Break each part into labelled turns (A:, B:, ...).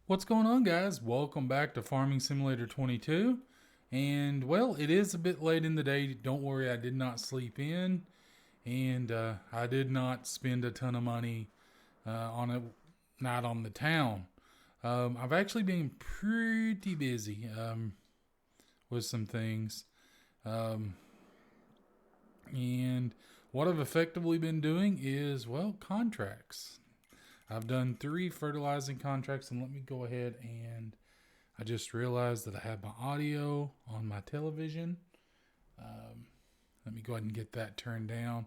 A: What's going on, guys? Welcome back to Farming Simulator 22. And, well, it is a bit late in the day. Don't worry, I did not sleep in. And I did not spend a ton of money on a night on the town. I've actually been pretty busy with some things. Um, and what I've effectively been doing is, well, contracts. I've done 3 fertilizing contracts, and let me go ahead and I just realized that I have my audio on my television. Um, Let me go ahead and get that turned down.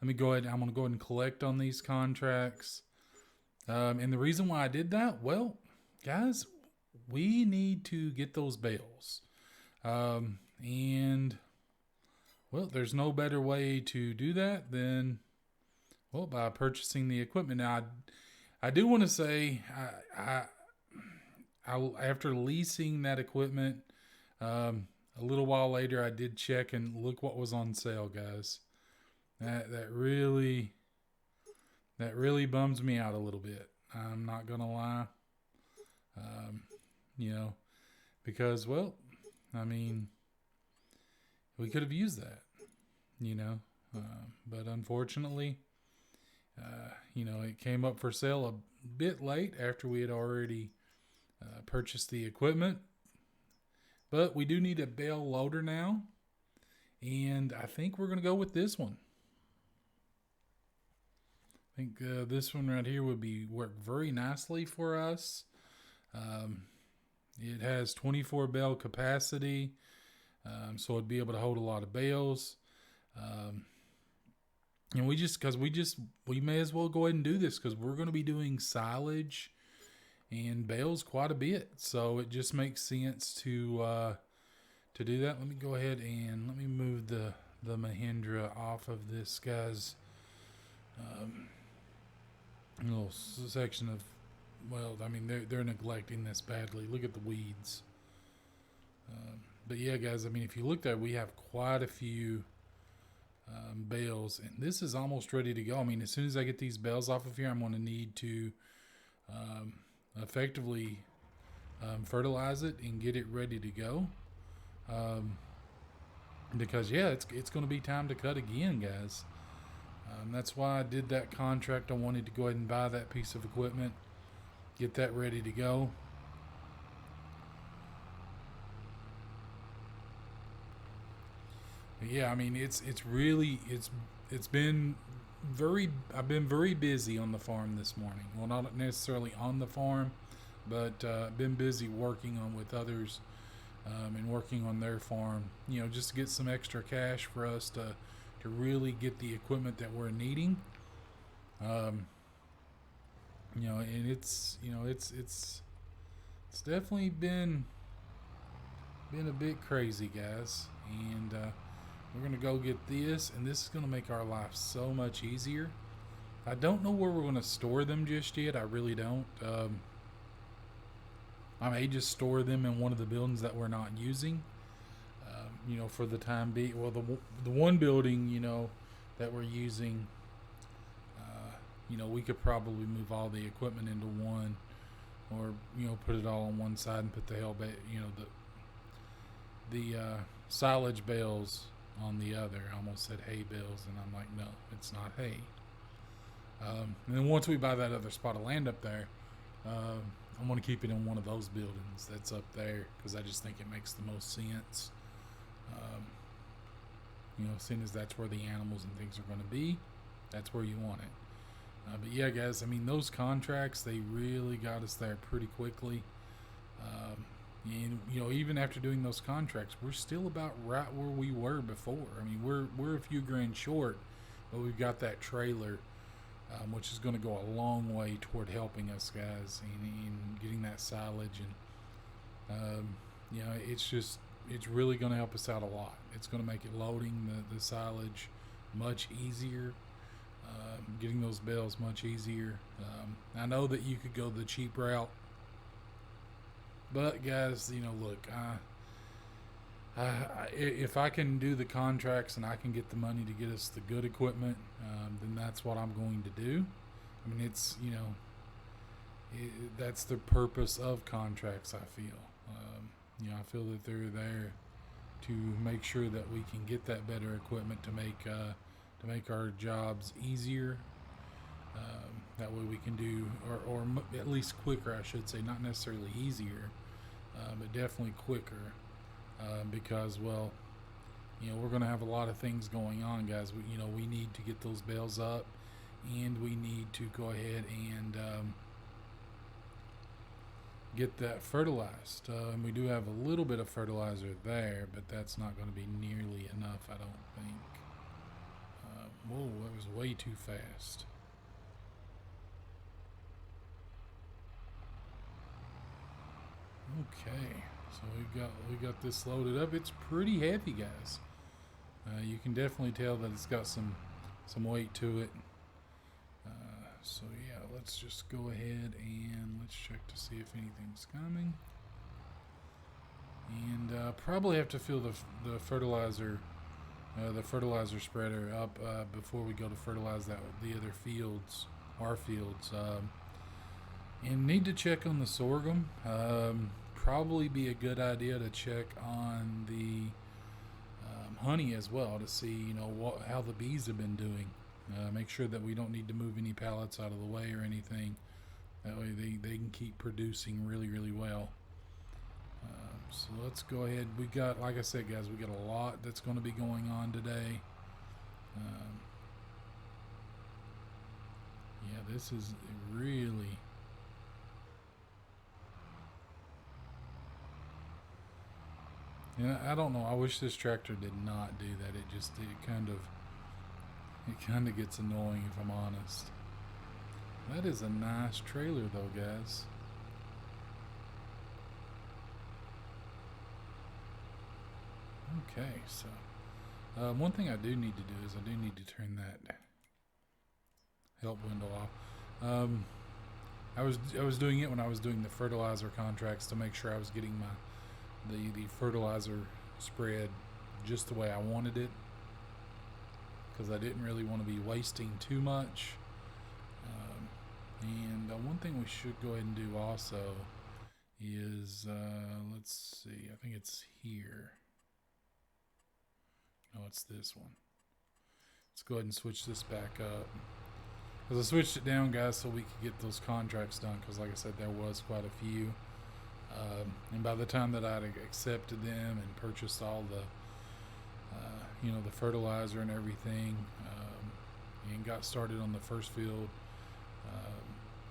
A: Let me go ahead. I'm going to go ahead and collect on these contracts. And the reason why I did that, well, guys, we need to get those bales. And, well, there's no better way to do that than, well, by purchasing the equipment. Now, I do want to say, after leasing that equipment, a little while later, I did check and look what was on sale, guys. That really bums me out a little bit. I'm not gonna lie. Um, you know, because, well, I mean, we could have used that. You know, but unfortunately, it came up for sale a bit late after we had already purchased the equipment. But we do need a bale loader now. And I think we're going to go with this one. I think this one right here would be work very nicely for us. Um, it has 24 bale capacity, so it'd be able to hold a lot of bales. Um, and we may as well go ahead and do this because we're going to be doing silage and bales quite a bit. So it just makes sense to do that. Let me go ahead and let me move the Mahindra off of this guy's little section of. Well, I mean they're neglecting this badly. Look at the weeds. But yeah, guys. I mean, if you look there, we have quite a few bales, and this is almost ready to go. I mean, as soon as I get these bales off of here, I'm going to need to um, effectively fertilize it and get it ready to go. Because yeah, it's going to be time to cut again, guys. That's why I did that contract. I wanted to go ahead and buy that piece of equipment, get that ready to go. But yeah, I mean it's been very I've been very busy on the farm this morning. Well, not necessarily on the farm, but been busy working on with others and working on their farm. Just to get some extra cash for us to really get the equipment that we're needing. Um, and it's definitely been a bit crazy, guys. And we're gonna go get this, and this is gonna make our life so much easier. I don't know where we're gonna store them just yet. I really don't. I may just store them in one of the buildings that we're not using. For the time being. Well, the one building, that we're using, we could probably move all the equipment into one, or put it all on one side and put the silage bales on the other. I almost said hay bales, and I'm like, no, it's not hay. And then once we buy that other spot of land up there, I'm going to keep it in one of those buildings that's up there because I just think it makes the most sense. Seeing as that's where the animals and things are going to be, that's where you want it. But yeah, guys, I mean, those contracts, they really got us there pretty quickly. And even after doing those contracts, we're still about right where we were before. I mean, we're a few grand short, but we've got that trailer, which is going to go a long way toward helping us, guys, in getting that silage. And it's really going to help us out a lot. It's going to make it loading the silage much easier, getting those bales much easier. I know that you could go the cheap route, but guys, look, if I can do the contracts and I can get the money to get us the good equipment, then that's what I'm going to do. I mean, That's the purpose of contracts. I feel, I feel that they're there to make sure that we can get that better equipment to make our jobs easier. That way we can do, or at least quicker, I should say, not necessarily easier, but definitely quicker. Because, well, we're going to have a lot of things going on, guys. We need to get those bales up, and we need to go ahead and get that fertilized. We do have a little bit of fertilizer there, but that's not going to be nearly enough, I don't think. Whoa, that was way too fast. Okay, so we got this loaded up. It's pretty heavy, guys. You can definitely tell that it's got some weight to it. So yeah, let's just go ahead and let's check to see if anything's coming. And probably have to fill the fertilizer spreader up before we go to fertilize the other fields, our fields. And need to check on the sorghum. Probably be a good idea to check on the honey as well to see how the bees have been doing. Make sure that we don't need to move any pallets out of the way or anything. That way they can keep producing really, really well. So let's go ahead. We got, like I said, guys, we got a lot that's going to be going on today. Yeah, this is really... And I don't know. I wish this tractor did not do that. It kind of gets annoying, if I'm honest. That is a nice trailer, though, guys. Okay, so one thing I do need to do is I do need to turn that help window off. I was doing it when I was doing the fertilizer contracts to make sure I was getting the fertilizer spread just the way I wanted it, because I didn't really want to be wasting too much. And one thing we should go ahead and do also is let's see, I think it's here. No, it's this one. Let's go ahead and switch this back up. Because I switched it down, guys, so we could get those contracts done. Because, like I said, there was quite a few. And by the time that I'd accepted them and purchased all the, the fertilizer and everything, and got started on the first field,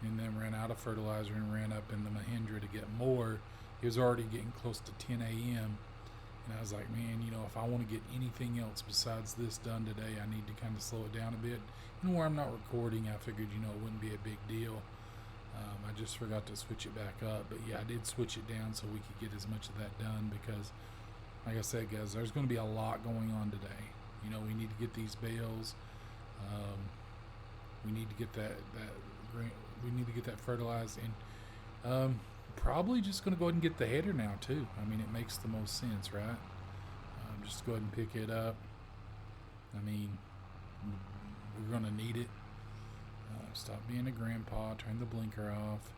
A: and then ran out of fertilizer and ran up in the Mahindra to get more, it was already getting close to 10 a.m. And I was like, man, if I want to get anything else besides this done today, I need to kind of slow it down a bit. And where I'm not recording, I figured, it wouldn't be a big deal. I just forgot to switch it back up. But yeah, I did switch it down so we could get as much of that done because, like I said, guys, there's going to be a lot going on today. We need to get these bales. We need to get we need to get that fertilized, and probably just going to go ahead and get the header now too. I mean, it makes the most sense, right? Just go ahead and pick it up. I mean, we're going to need it. Stop being a grandpa. Turn the blinker off.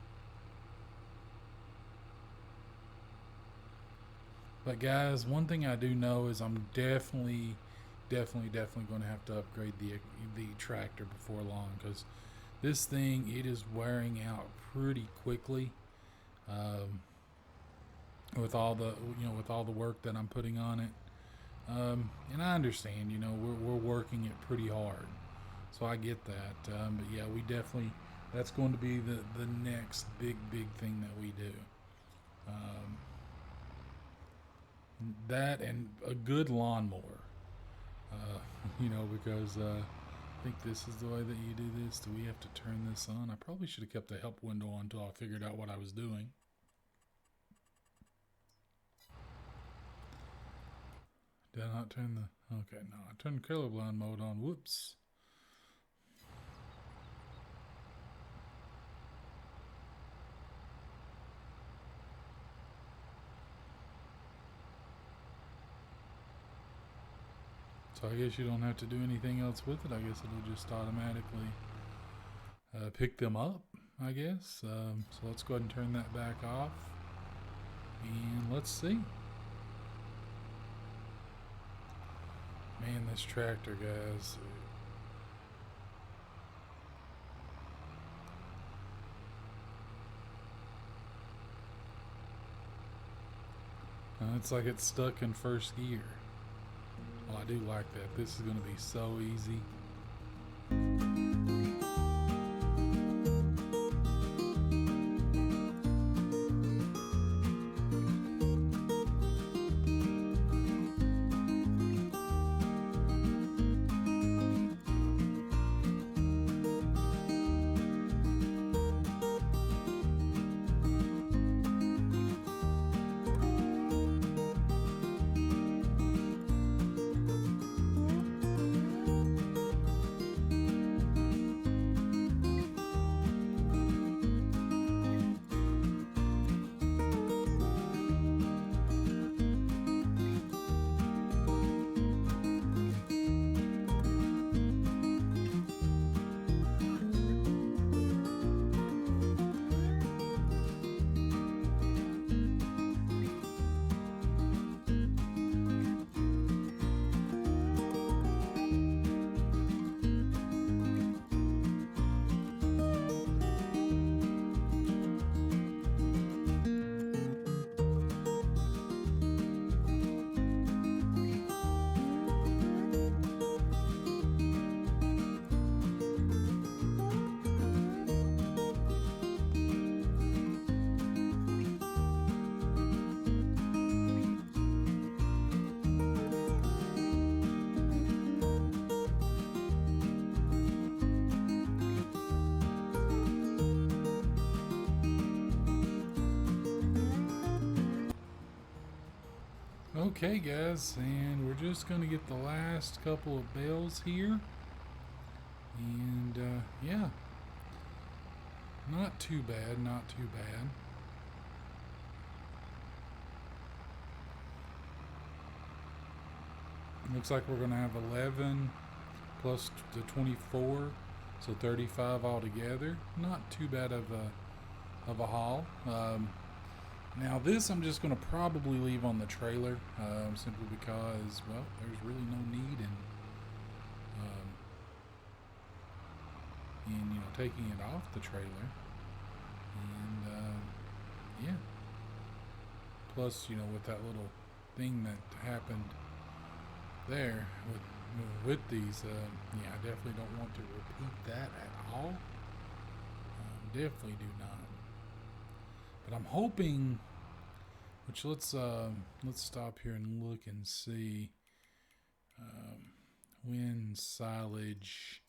A: But guys, one thing I do know is I'm definitely going to have to upgrade the tractor before long, because this thing, it is wearing out pretty quickly. With all the work that I'm putting on it, and I understand, we're working it pretty hard, so I get that. But yeah, we definitely, that's going to be the next big thing that we do. That and a good lawnmower. Because I think this is the way that you do this. Do we have to turn this on? I probably should have kept the help window on until I figured out what I was doing. Did I not turn the... Okay, no. I turned colorblind mode on. Whoops. So I guess you don't have to do anything else with it. I guess it'll just automatically pick them up. I guess. So let's go ahead and turn that back off. And let's see. Man, this tractor, guys. It's like it's stuck in first gear. Well, I do like that. This is going to be so easy. Okay, guys, and we're just going to get the last couple of bells here. And, yeah. Not too bad, not too bad. Looks like we're going to have 11 plus the 24, so 35 altogether. Not too bad of a haul. Now this I'm just going to probably leave on the trailer, simply because, well, there's really no need in taking it off the trailer. And yeah. Plus, with that little thing that happened there with these, yeah, I definitely don't want to repeat that at all. Definitely do not. But I'm hoping, which let's stop here and look and see when silage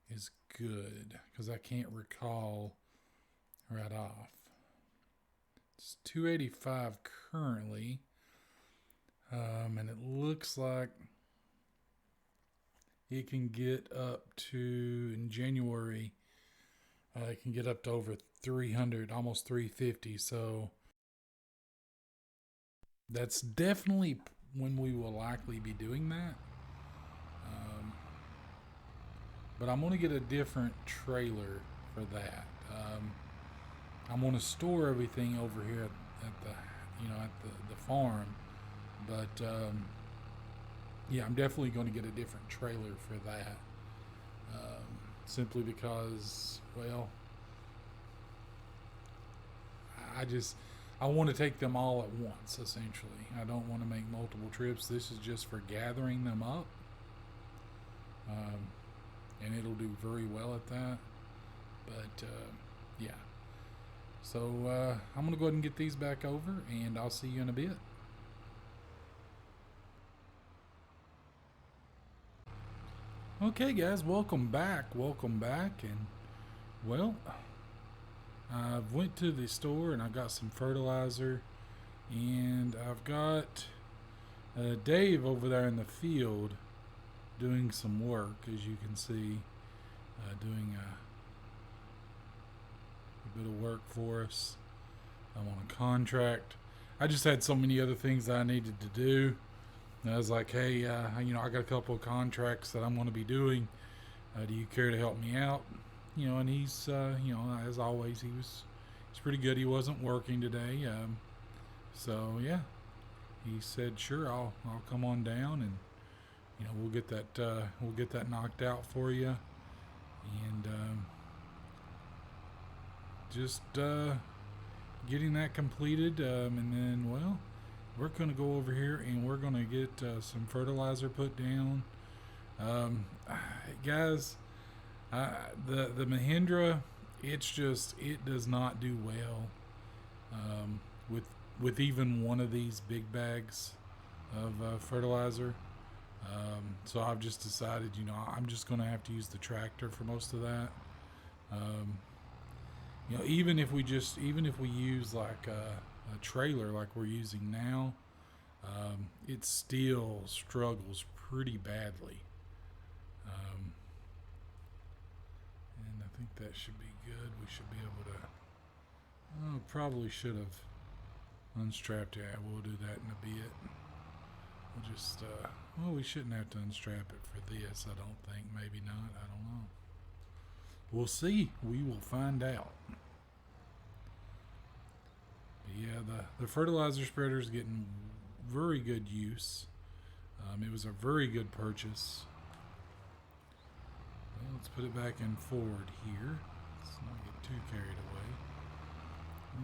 A: is good, because I can't recall right off. It's 285 currently, and it looks like it can get up to, in January, it can get up to over 300, almost 350. So that's definitely when we will likely be doing that. But I'm going to get a different trailer for that. I'm going to store everything over here at the farm. But yeah, I'm definitely going to get a different trailer for that. Simply because, well, I want to take them all at once, essentially. I don't want to make multiple trips. This is just for gathering them up. And it'll do very well at that. But, yeah. So, I'm going to go ahead and get these back over, and I'll see you in a bit. Okay, guys, welcome back. And, well, I went to the store and I got some fertilizer, and I've got Dave over there in the field doing some work, as you can see, doing a bit of work for us. I'm on a contract. I just had so many other things that I needed to do. And I was like, hey, I got a couple of contracts that I'm going to be doing. Do you care to help me out? and he's, as always, he's pretty good. He wasn't working today, so yeah, he said, "Sure, I'll come on down, and we'll get that knocked out for you, and just getting that completed, and then we're gonna go over here and we're gonna get some fertilizer put down, um, guys." The Mahindra, it does not do well with even one of these big bags of fertilizer. So I've just decided, I'm just going to have to use the tractor for most of that. Um, even if we use like a trailer like we're using now, it still struggles pretty badly. And I think that should be good. We should be able to. Oh, probably should have unstrapped it. We'll do that in a bit. We'll just, we shouldn't have to unstrap it for this, I don't think. Maybe not. I don't know. We'll see. We will find out. But yeah, the fertilizer spreader is getting very good use. It was a very good purchase. Well, let's put it back in forward here. Let's not get too carried away.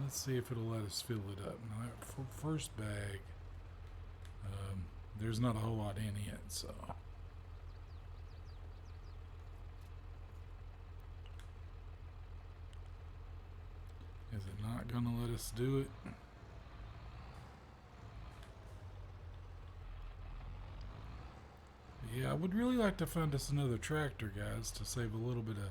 A: Let's see if it'll let us fill it up. Now, that first bag, there's not a whole lot in it, so. Is it not going to let us do it? Yeah, I would really like to find us another tractor, guys, to save a little bit of.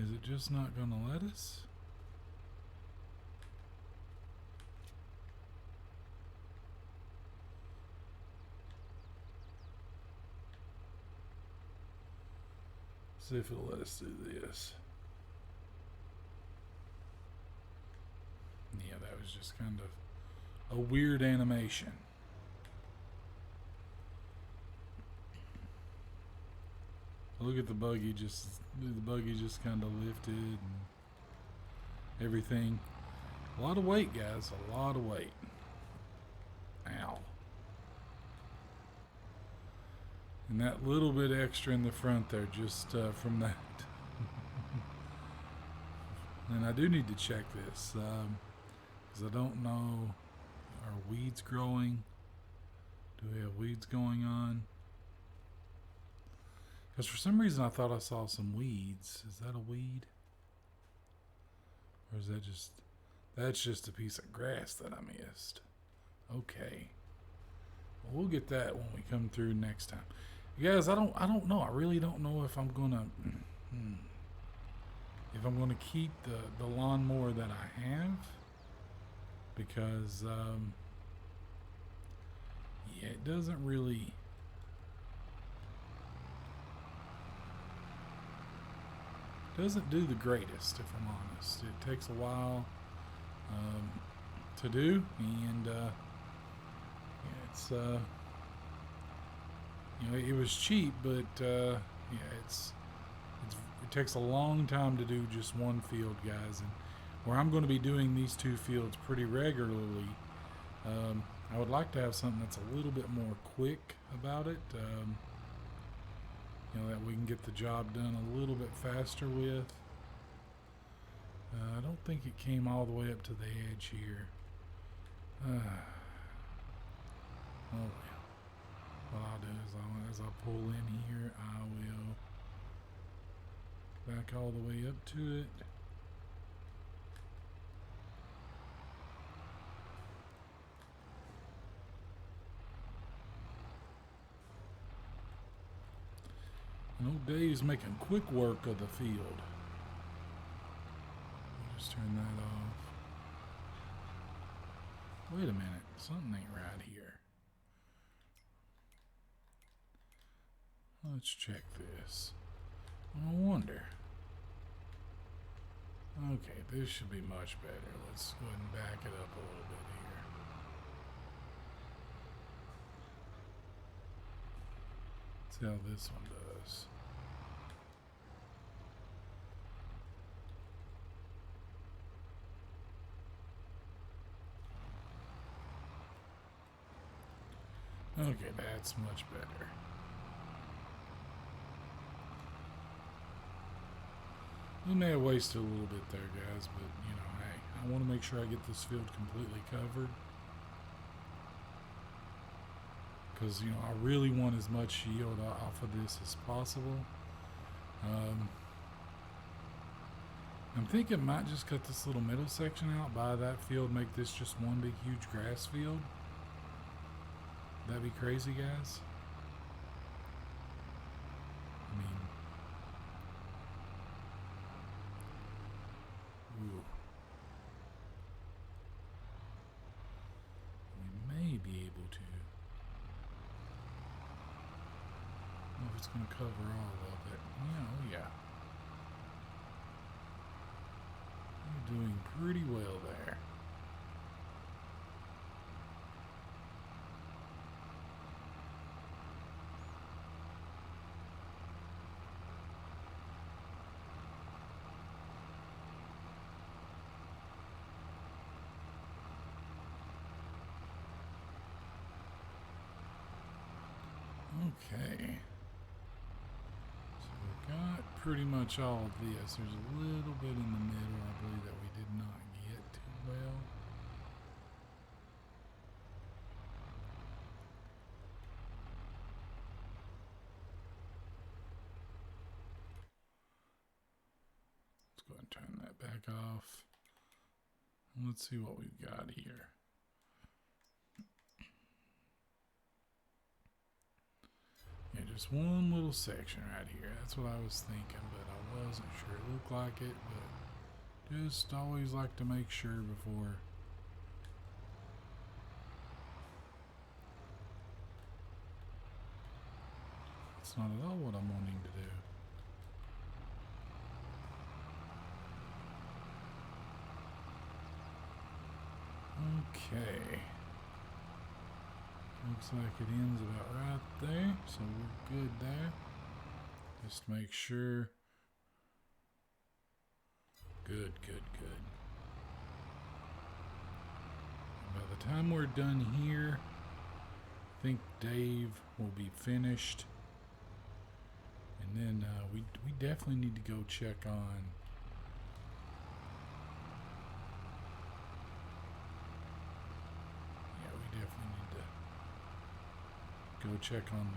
A: Is it just not going to let us? See if it'll let us do this. Yeah, that was just kind of a weird animation. Look at the buggy just kind of lifted and everything. A lot of weight, guys. A lot of weight. Ow. And that little bit extra in the front there, just from that. And I do need to check this, because I don't know, are weeds growing? Do we have weeds going on? Because for some reason I thought I saw some weeds. Is that a weed? Or is that that's just a piece of grass that I missed. Okay. Well, we'll get that when we come through next time. You guys, I don't know. I really don't know if I'm gonna keep the lawnmower that I have, because yeah, it doesn't really. Doesn't do the greatest, if I'm honest. It takes a while to do, and it's it was cheap, but yeah, it takes a long time to do just one field, guys. And where I'm going to be doing these two fields pretty regularly, I would like to have something that's a little bit more quick about it. That we can get the job done a little bit faster with. I don't think it came all the way up to the edge here. Oh well. What I'll do is as I pull in here, I will back all the way up to it. And old Dave's making quick work of the field. I'll just turn that off. Wait a minute, something ain't right here. Let's check this. I wonder. Okay, this should be much better. Let's go ahead and back it up a little bit See how this one does. Okay, that's much better. We may have wasted a little bit there, guys, but, you know, hey, I want to make sure I get this field completely covered. Because, you know, I really want as much yield off of this as possible. I'm thinking I might just cut this little middle section out, buy that field, make this just one big huge grass field. That'd be crazy, guys. I mean, ooh. We may be able to. I don't know if it's going to cover all of it. Yeah, oh yeah. You're doing pretty well there. Okay. So we've got pretty much all of this. There's a little bit in the middle, I believe, that we did not get too well. Let's go ahead and turn that back off. Let's see what we've got here. Yeah, just one little section right here. That's what I was thinking, but I wasn't sure. It looked like it, but just always like to make sure before. It's not at all what I'm wanting to do. Okay. Looks like it ends about right there, so we're good there. Just make sure. Good, good, good. And by the time we're done here, I think Dave will be finished. And then we definitely need to go check on. Go check on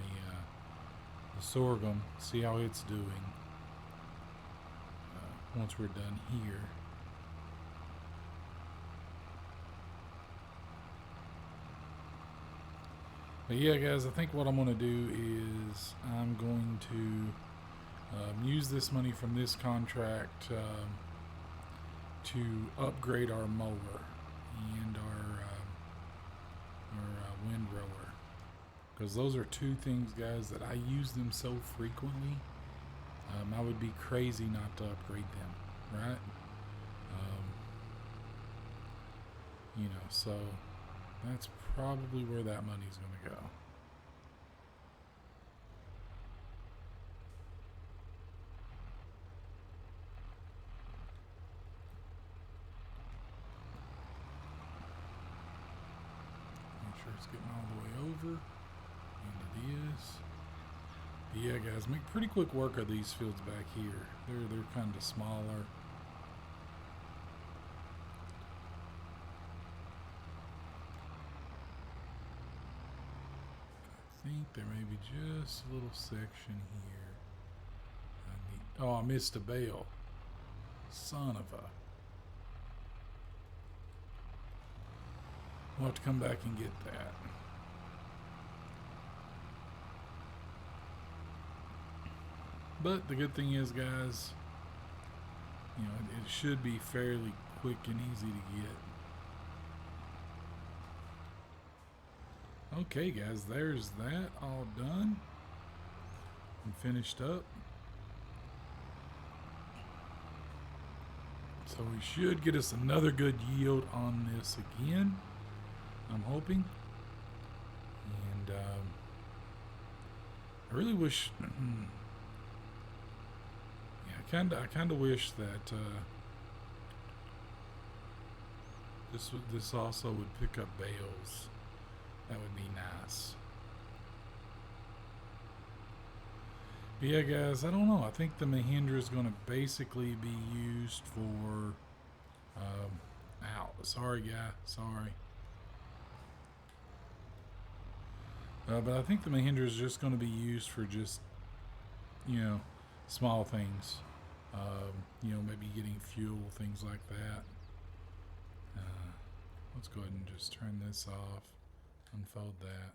A: the sorghum, see how it's doing once we're done here. But yeah, guys, I think what I'm going to do is I'm going to use this money from this contract to upgrade our mower and our windrower. Because those are two things, guys, that I use them so frequently. I would be crazy not to upgrade them, right? You know, so that's probably where that money's going to go. Make sure it's getting all the way over. And it is. But yeah, guys, make pretty quick work of these fields back here. They're kind of smaller. I think there may be just a little section here. Oh, I missed a bale. Son of a. We'll have to come back and get that. But the good thing is, guys, you know, it should be fairly quick and easy to get. Okay, guys, there's that all done and finished up. So we should get us another good yield on this again, I'm hoping. And I really wish. Yeah, I kind of wish that this also would pick up bales. That would be nice. But yeah, guys, I don't know. I think the Mahindra is going to basically be used for. Ow, sorry, guy, sorry. But I think the Mahindra is just going to be used for just, you know, small things. Maybe getting fuel, things like that. Let's go ahead and just turn this off, unfold that.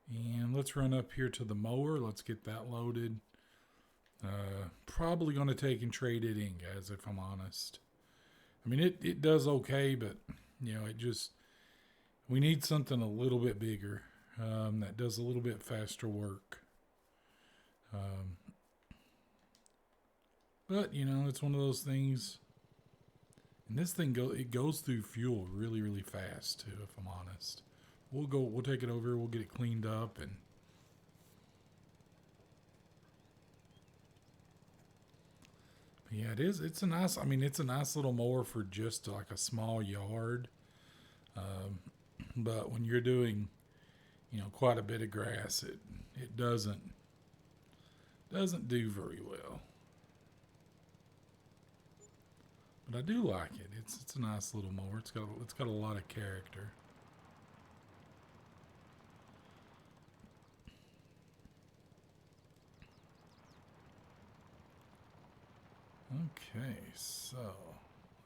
A: And let's run up here to the mower. Let's get that loaded. Probably going to take and trade it in, guys, if I'm honest. I mean, it does okay, but, we need something a little bit bigger that does a little bit faster work. But, it's one of those things. And this thing goes through fuel really, really fast, too, if I'm honest. We'll take it over, we'll get it cleaned up, and yeah, it is. It's a nice little mower for just like a small yard. But when you're doing, quite a bit of grass, it doesn't do very well. But I do like it. It's a nice little mower. It's got a lot of character. Okay, so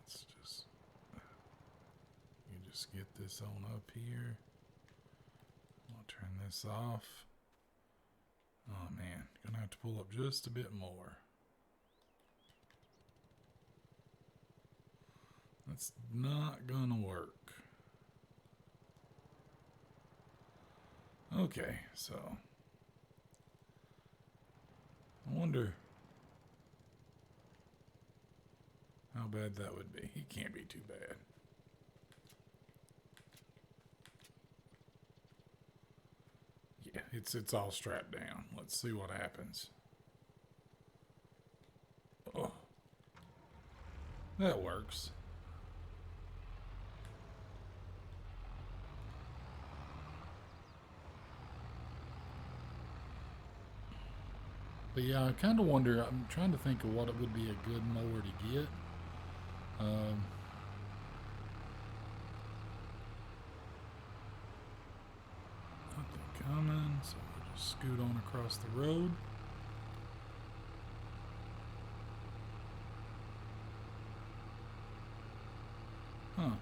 A: let's just get this on up here. I'll turn this off. Oh man, gonna have to pull up just a bit more. That's not gonna work. Okay, so I wonder how bad that would be. It can't be too bad. Yeah, it's all strapped down. Let's see what happens. Oh, that works. But yeah, I kind of wonder. I'm trying to think of what it would be a good mower to get. Nothing coming, so we'll just scoot on across the road. Huh.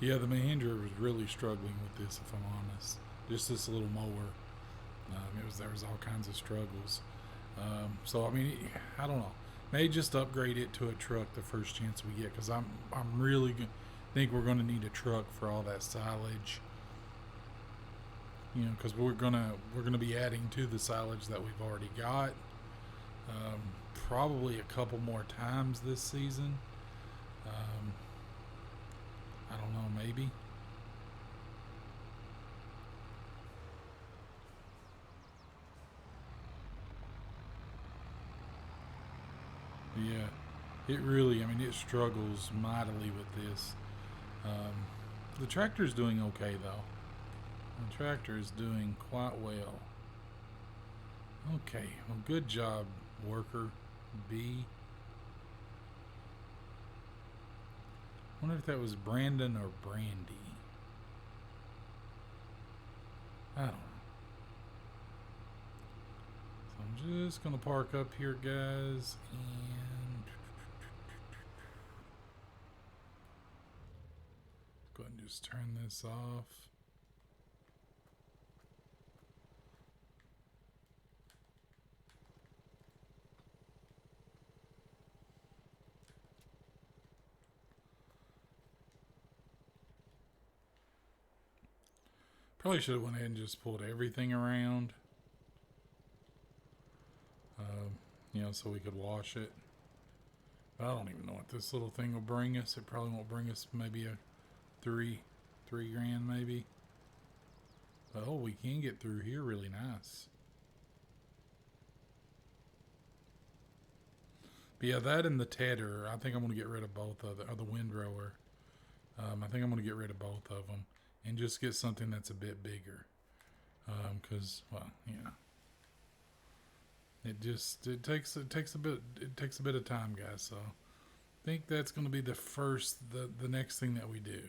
A: Yeah, the Mahindra was really struggling with this, if I'm honest. Just this little mower. There was all kinds of struggles. So I mean, I don't know. May just upgrade it to a truck the first chance we get, because I'm really think we're going to need a truck for all that silage. Because we're gonna be adding to the silage that we've already got. Probably a couple more times this season. I don't know, maybe. Yeah, it really, it struggles mightily with this. The tractor's doing okay, though. The tractor is doing quite well. Okay, well, good job, worker B. I wonder if that was Brandon or Brandy. I don't know. So I'm just going to park up here, guys, and go ahead and just turn this off. Probably should have went ahead and just pulled everything around. So we could wash it. But I don't even know what this little thing will bring us. It probably won't bring us maybe Three, 3 grand maybe. Oh, we can get through here really nice. But yeah, that and the tedder. I think I'm going to get rid of both of the, or the windrower. I think I'm going to get rid of both of them and just get something that's a bit bigger. Because well, it takes a bit of time, guys. So I think that's going to be the next thing that we do.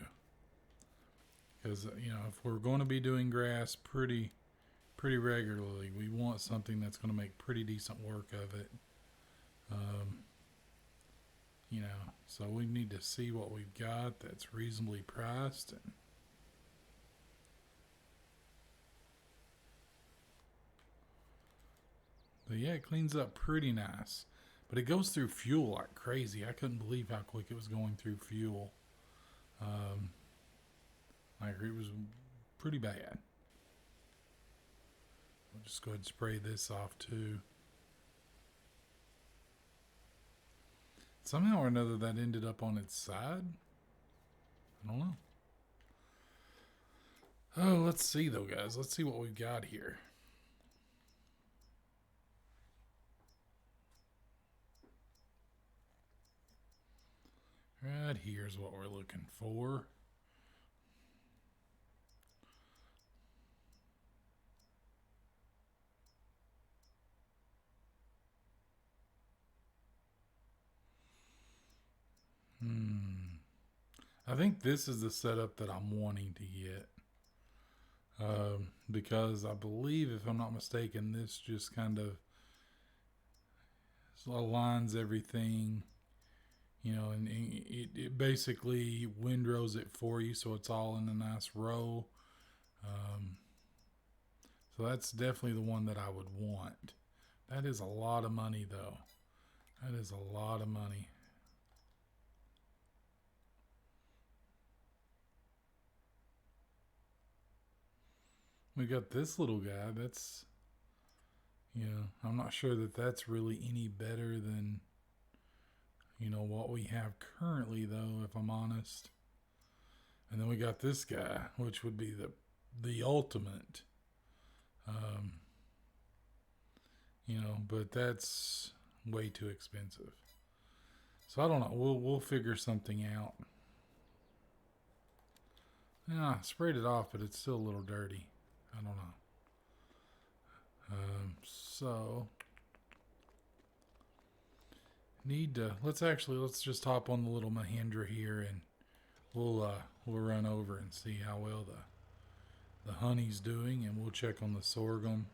A: Because if we're going to be doing grass pretty regularly, we want something that's going to make pretty decent work of it. Um, so we need to see what we've got that's reasonably priced. But yeah, it cleans up pretty nice. But it goes through fuel like crazy. I couldn't believe how quick it was going through fuel. Um, like it was pretty bad. We'll just go ahead and spray this off too. Somehow or another that ended up on its side. I don't know. Oh, let's see though, guys. Let's see what we've got here. Right here's what we're looking for. I think this is the setup that I'm wanting to get. Because I believe, if I'm not mistaken, this just kind of aligns everything, and it basically windrows it for you so it's all in a nice row. Um, so that's definitely the one that I would want. That is a lot of money, though. That is a lot of money. We got this little guy. That's, I'm not sure that that's really any better than, what we have currently, though, if I'm honest. And then we got this guy, which would be the ultimate. Um, but that's way too expensive. So I don't know. We'll figure something out. Yeah, I sprayed it off, but it's still a little dirty. I don't know. So let's just hop on the little Mahindra here, and we'll run over and see how well the honey's doing, and we'll check on the sorghum.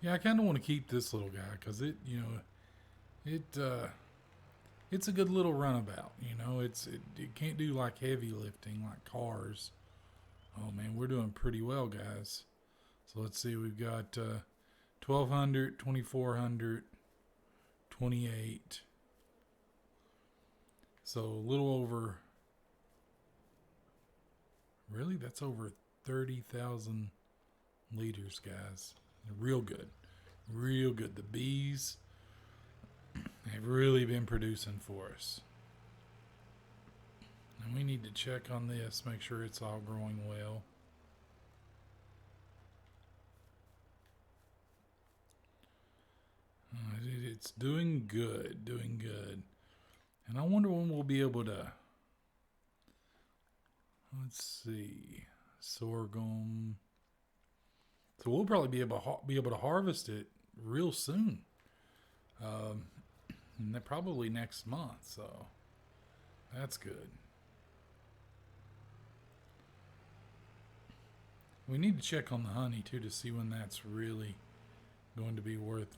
A: Yeah, I kind of want to keep this little guy because it's a good little runabout. It can't do like heavy lifting like cars. Oh man, we're doing pretty well, guys. So let's see, we've got 1200, 2400, 28. So a little over. Really, that's over 30,000 liters, guys. Real good, real good. The bees have really been producing for us. And we need to check on this, make sure it's all growing well. It's doing good, doing good. And I wonder when we'll be able to. Let's see, sorghum. So we'll probably be able to harvest it real soon. Probably next month. So that's good. We need to check on the honey too to see when that's really going to be worth,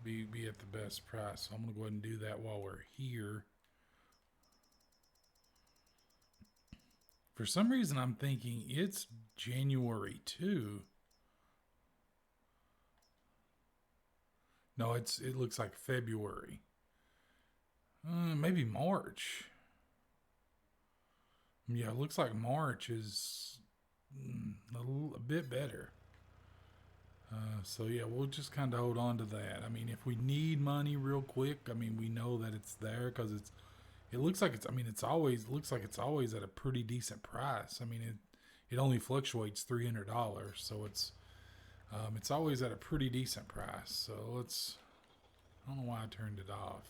A: be at the best price. So I'm going to go ahead and do that while we're here. For some reason, I'm thinking it's January 2. No, it looks like February. Maybe March. Yeah, it looks like March is a bit better. So yeah, we'll just kind of hold on to that. I mean, if we need money real quick, I mean, we know that it's there because it looks like it's. I mean, it's always looks like it's always at a pretty decent price. I mean, it only fluctuates $300, so it's always at a pretty decent price. So let's. I don't know why I turned it off,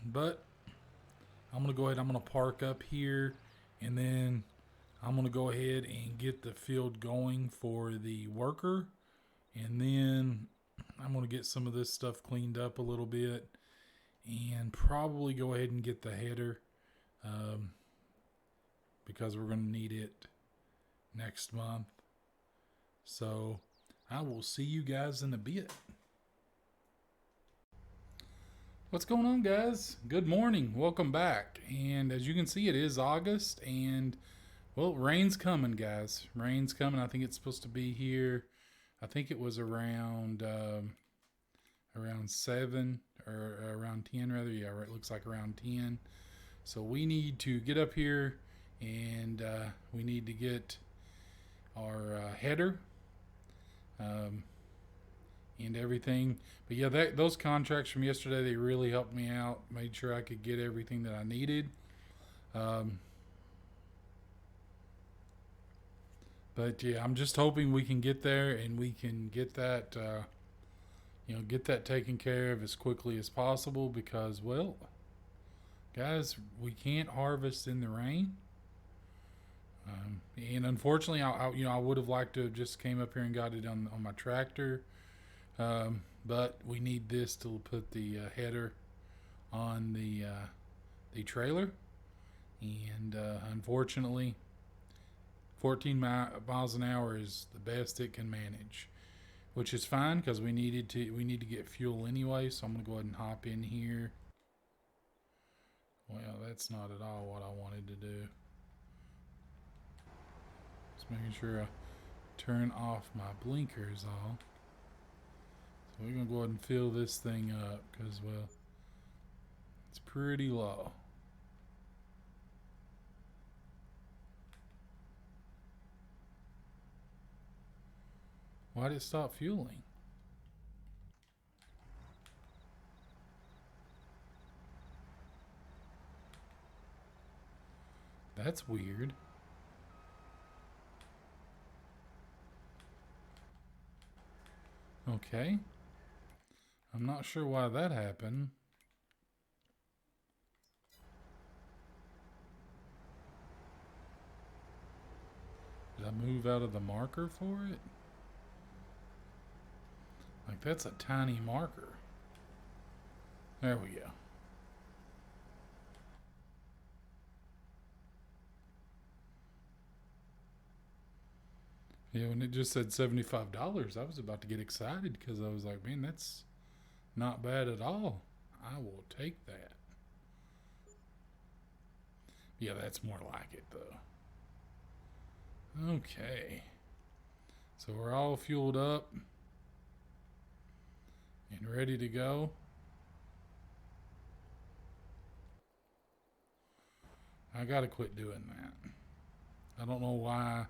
A: but I'm gonna go ahead. I'm gonna park up here, and then I'm gonna go ahead and get the field going for the worker, and then I'm gonna get some of this stuff cleaned up a little bit, and probably go ahead and get the header, um, because we're gonna need it next month. So I will see you guys in a bit. What's going on, guys? Good morning. Welcome back. And as you can see, it is August, and well, rain's coming, guys. Rain's coming. I think it's supposed to be here. I think it was around 7 or around 10 rather. Yeah, it looks like around 10. So we need to get up here, and we need to get our header and everything. But yeah, those contracts from yesterday, they really helped me out. Made sure I could get everything that I needed. But yeah, I'm just hoping we can get there and we can get that, get that taken care of as quickly as possible because, well, guys, we can't harvest in the rain. And unfortunately, I would have liked to have just came up here and got it on my tractor. But we need this to put the header on the trailer, and unfortunately, 14 miles an hour is the best it can manage, which is fine because we need to get fuel anyway. So I'm gonna go ahead and hop in here. Well, that's not at all what I wanted to do. Just making sure I turn off my blinkers all. So we're gonna go ahead and fill this thing up because, well, it's pretty low. Why did it stop fueling? That's weird. Okay. I'm not sure why that happened. Did I move out of the marker for it? Like, that's a tiny marker. There we go. Yeah, when it just said $75, I was about to get excited because I was like, man, that's not bad at all. I will take that. Yeah, that's more like it, though. Okay. So we're all fueled up and ready to go. I gotta quit doing that. I don't know why.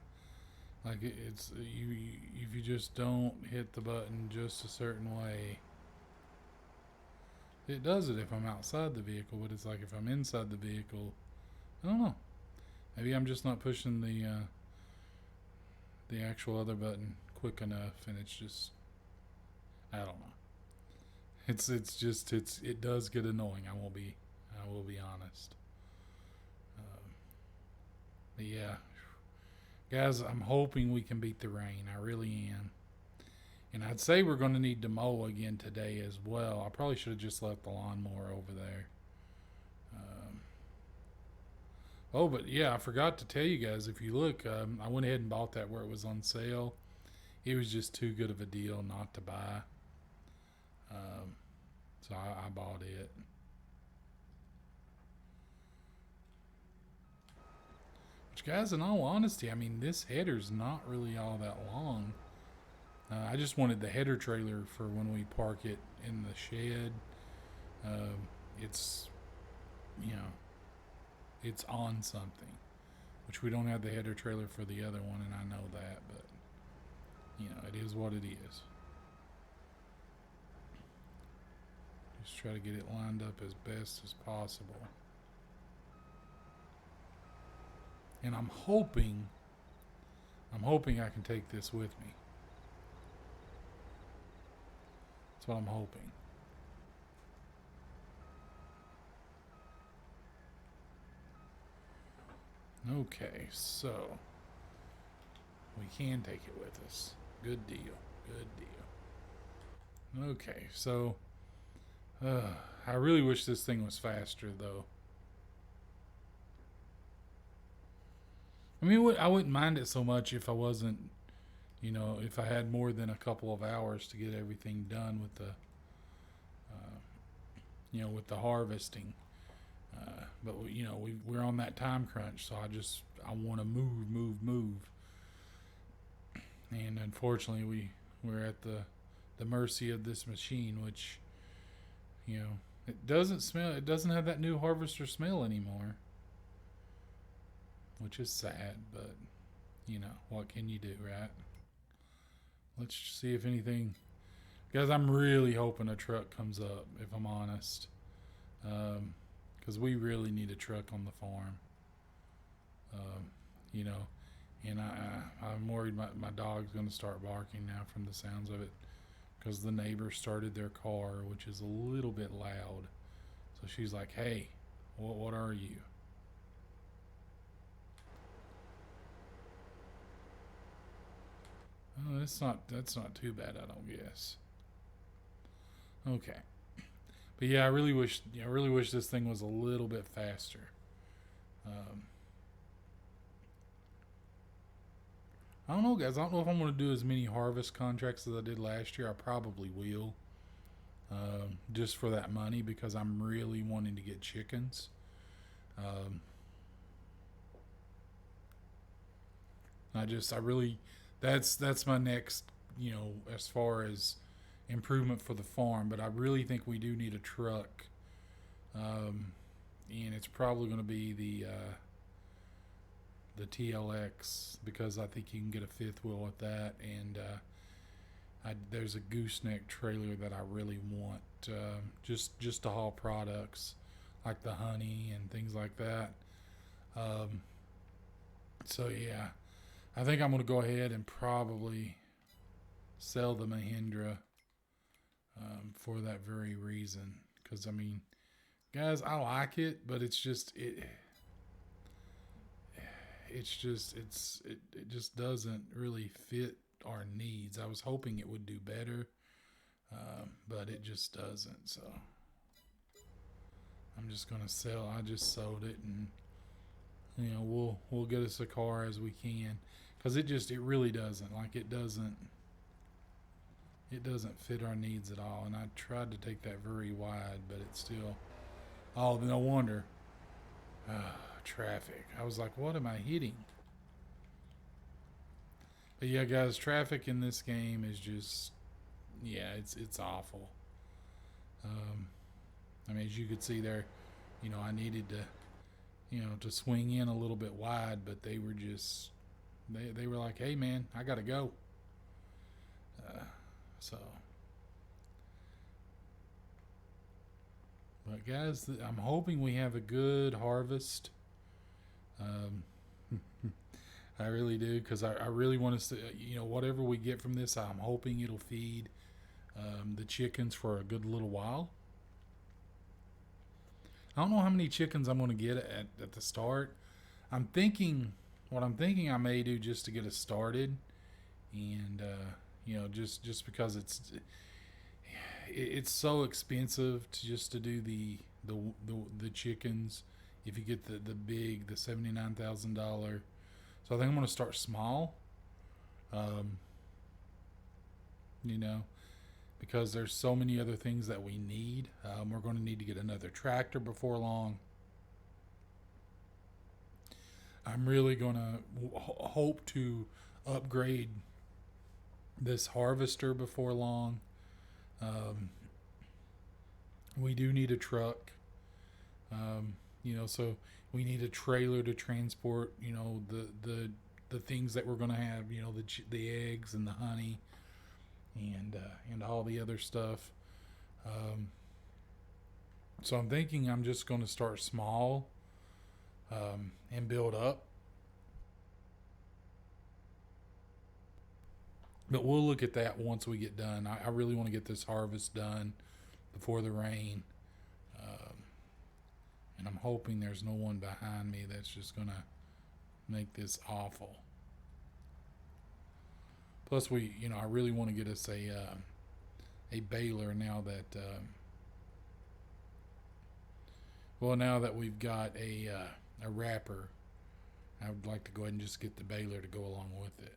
A: Like it's you if you just don't hit the button just a certain way, it does it if I'm outside the vehicle. But it's like if I'm inside the vehicle, I don't know. Maybe I'm just not pushing the actual other button quick enough, and it's just I don't know. It does get annoying. I will be honest. But yeah, guys, I'm hoping we can beat the rain. I really am. And I'd say we're going to need to mow again today as well. I probably should have just left the lawnmower over there. Oh, but yeah, I forgot to tell you guys. If you look, I went ahead and bought that where it was on sale. It was just too good of a deal not to buy. So I bought it. Which, guys, in all honesty, I mean, this header's not really all that long. I just wanted the header trailer for when we park it in the shed. It's, you know, it's on something, which we don't have the header trailer for the other one, and I know that. But it is what it is. Just try to get it lined up as best as possible. And I'm hoping I can take this with me. That's what I'm hoping. Okay, so we can take it with us. Good deal. Good deal. Okay, so I really wish this thing was faster, though. I mean, I wouldn't mind it so much if I wasn't, if I had more than a couple of hours to get everything done with with the harvesting. But we're on that time crunch, so I want to move, and unfortunately we're at the mercy of this machine, which it doesn't smell. It doesn't have that new harvester smell anymore, which is sad. But what can you do, right? Let's see if anything. Guys, I'm really hoping a truck comes up, if I'm honest. Because we really need a truck on the farm. You know, and I'm worried my dog's going to start barking now from the sounds of it. Because the neighbor started their car, which is a little bit loud. So she's like, hey, what are you? Oh, that's not too bad, I don't guess. Okay. But yeah, I really wish this thing was a little bit faster. I don't know, guys. I don't know if I'm going to do as many harvest contracts as I did last year. I probably will, just for that money, because I'm really wanting to get chickens. Um, I really, that's my next, as far as improvement for the farm. But I really think we do need a truck, and it's probably going to be the TLX, because I think you can get a fifth wheel with that, and there's a gooseneck trailer that I really want, just to haul products like the honey and things like that. Um, so yeah, I think I'm going to go ahead and probably sell the Mahindra, for that very reason. Because I mean, guys, I like it, but it's just it just doesn't really fit our needs. I was hoping it would do better, but it just doesn't. So I'm just gonna sell. I just sold it, and we'll get us a car as we can, because it really doesn't, it doesn't fit our needs at all. And I tried to take that very wide, but it's still. Oh, no wonder. Traffic. I was like, what am I hitting? But yeah, guys, traffic in this game is just, yeah, it's awful. I mean, as you could see there, I needed to swing in a little bit wide, but they were just, they were like, hey man, I gotta go. So, but guys, I'm hoping we have a good harvest. Um, I really do, because I really want us to, whatever we get from this, I'm hoping it'll feed the chickens for a good little while. I don't know how many chickens I'm going to get at the start. What I'm thinking I may do just to get us started, and just because it's so expensive to do the chickens. If you get the $79,000, so I think I'm going to start small. Um, because there's so many other things that we need. We're going to need to get another tractor before long. I'm really going to hope to upgrade this harvester before long. We do need a truck. So we need a trailer to transport, the the things that we're going to have, you know, the eggs and the honey and all the other stuff. Um, so I'm thinking I'm just going to start small, and build up. But we'll look at that once we get done. I really want to get this harvest done before the rain. Um, and I'm hoping there's no one behind me that's just going to make this awful. Plus, I really want to get us a baler now that, now that we've got a wrapper. I would like to go ahead and just get the baler to go along with it.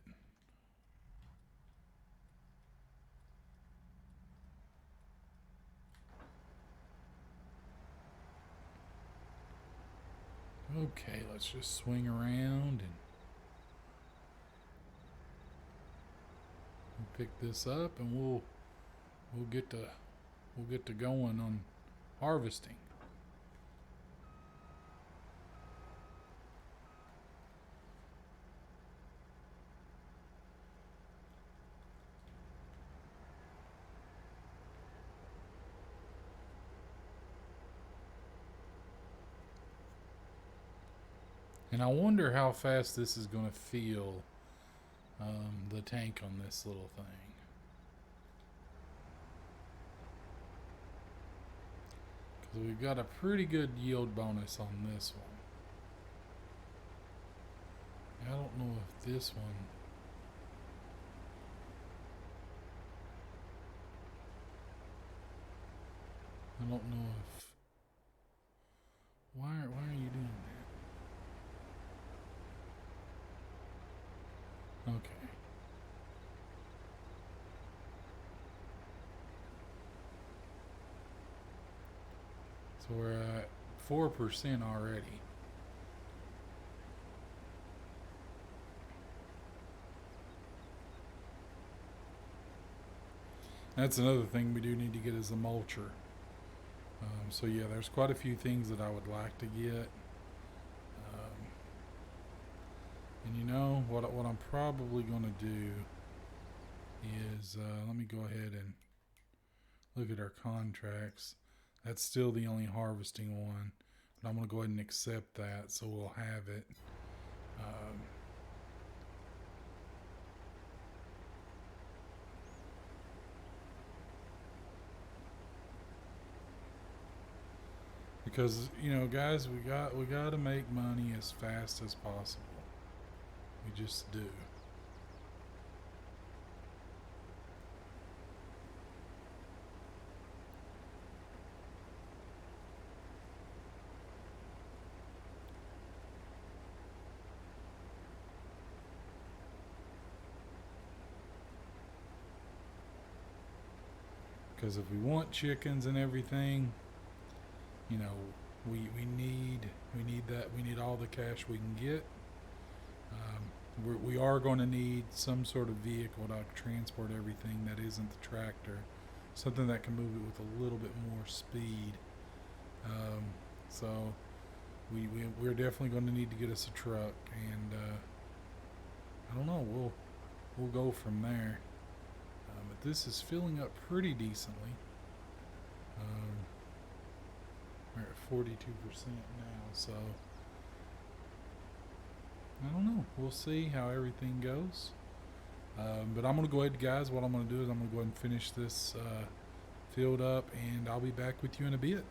A: Okay, let's just swing around and pick this up, and we'll get to going on harvesting. And I wonder how fast this is going to fill, the tank on this little thing. Because we've got a pretty good yield bonus on this one. I don't know if this one. I don't know if. Why are you doing that? Okay. So we're at 4% already. That's another thing we do need to get is a mulcher. So yeah, there's quite a few things that I would like to get. And you know what I'm probably going to do is, let me go ahead and look at our contracts. That's still the only harvesting one, but I'm going to go ahead and accept that, so we'll have it. Because guys, we got to make money as fast as possible. We just do. Because if we want chickens and everything, we need all the cash we can get. We are going to need some sort of vehicle to transport everything that isn't the tractor, something that can move it with a little bit more speed. So we're definitely going to need to get us a truck, and I don't know. We'll go from there. But this is filling up pretty decently. We're at 42% now, so I don't know. We'll see how everything goes. But I'm going to go ahead, guys. What I'm going to do is I'm going to go ahead and finish this filled up, and I'll be back with you in a bit.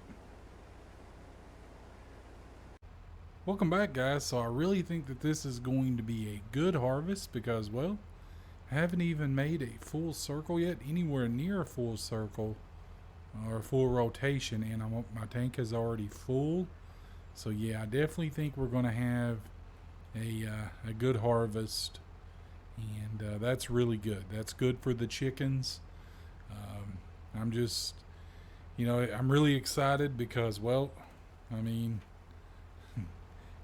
A: Welcome back, guys. So I really think that this is going to be a good harvest because, well, I haven't even made a full circle yet, anywhere near a full circle or a full rotation, and my tank is already full. So yeah, I definitely think we're going to have a good harvest, and that's really good. That's good for the chickens. I'm just, I'm really excited because, well, I mean,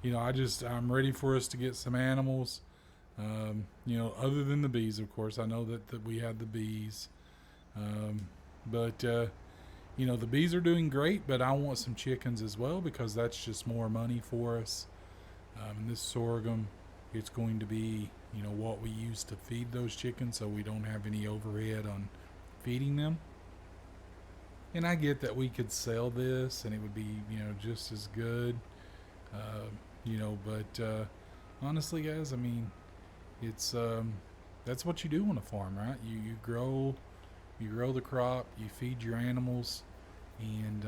A: I'm ready for us to get some animals. Other than the bees, of course. I know that we had the bees. But the bees are doing great, but I want some chickens as well because that's just more money for us. And this sorghum, It's going to be, what we use to feed those chickens, so we don't have any overhead on feeding them. And I get that we could sell this and it would be, just as good. Uh, but honestly, guys, I mean, it's that's what you do on a farm, right? You grow the crop, you feed your animals, and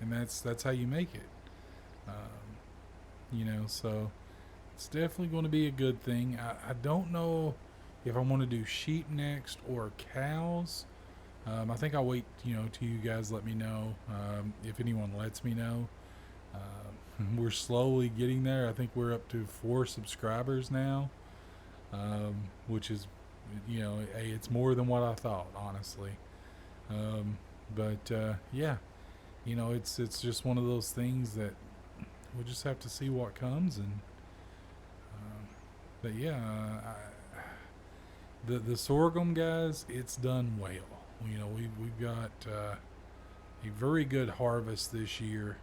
A: that's how you make it. So it's definitely going to be a good thing. I don't know if I want to do sheep next or cows. I think I'll wait, till you guys let me know, if anyone lets me know. We're slowly getting there. I think we're up to 4 subscribers now, which is, hey, it's more than what I thought, honestly. But yeah, it's just one of those things that we'll just have to see what comes. And but yeah, the sorghum, guys, it's done well. We've got a very good harvest this year,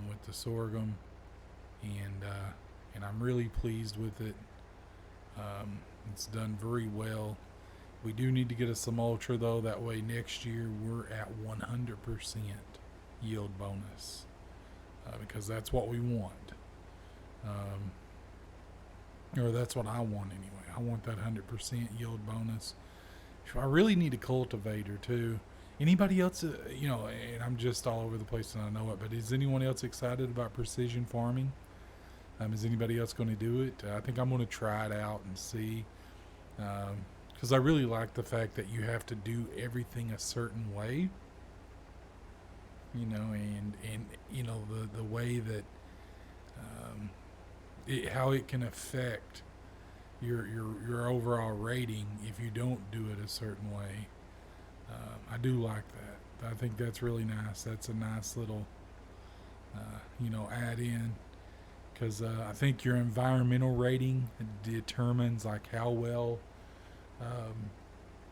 A: with the sorghum, and I'm really pleased with it. It's done very well. We do need to get us some ultra though. That way next year we're at 100% yield bonus, because that's what we want. Or that's what I want anyway. I want that 100% yield bonus. I really need a cultivator too. Anybody else, and I'm just all over the place and I know it, but is anyone else excited about precision farming? Is anybody else going to do it? I think I'm going to try it out and see. Because I really like the fact that you have to do everything a certain way. And the way that, how it can affect your overall rating if you don't do it a certain way. I do like that. I think that's really nice. That's a nice little, add in, because I think your environmental rating determines like how well,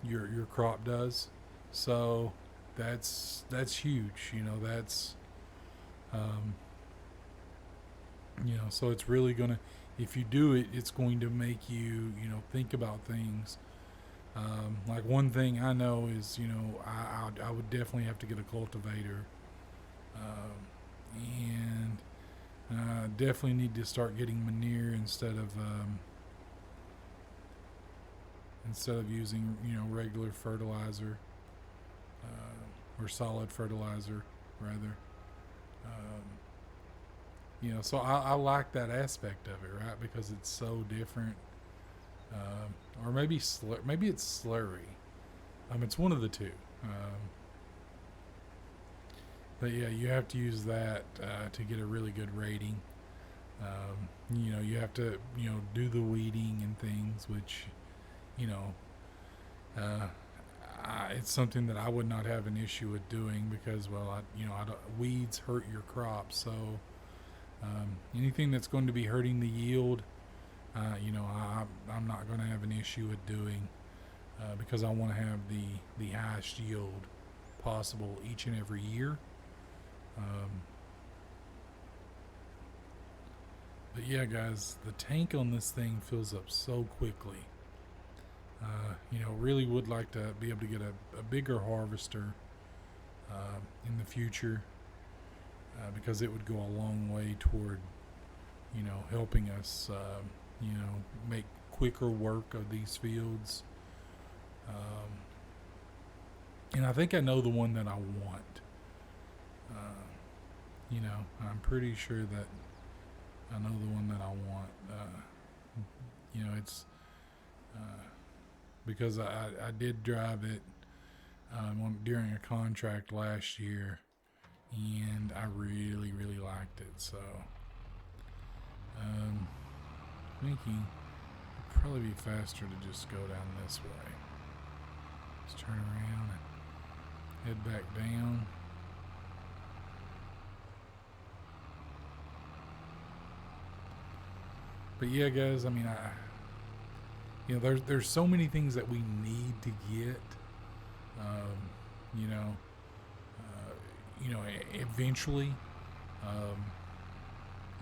A: your crop does. So that's huge. That's so it's really gonna, if you do it, it's going to make you, think about things. Like one thing I know is, I would definitely have to get a cultivator, and definitely need to start getting manure instead of using, regular fertilizer, or solid fertilizer rather. So I like that aspect of it, right? Because it's so different. Or maybe it's slurry. It's one of the two. But yeah, you have to use that to get a really good rating. You have to do the weeding and things, which it's something that I would not have an issue with doing because, well, I don't, weeds hurt your crops, so anything that's going to be hurting the yield, I'm not going to have an issue with doing, because I want to have the highest yield possible each and every year. But yeah, guys, the tank on this thing fills up so quickly. Really would like to be able to get a bigger harvester in the future, because it would go a long way toward, helping us, make quicker work of these fields. And I think I know the one that I want. I'm pretty sure that I know the one that I want. It's because I did drive it during a contract last year, and I really, really liked it. So, thinking it'd probably be faster to just go down this way. Just turn around and head back down. But yeah, guys, I mean, there's so many things that we need to get, eventually,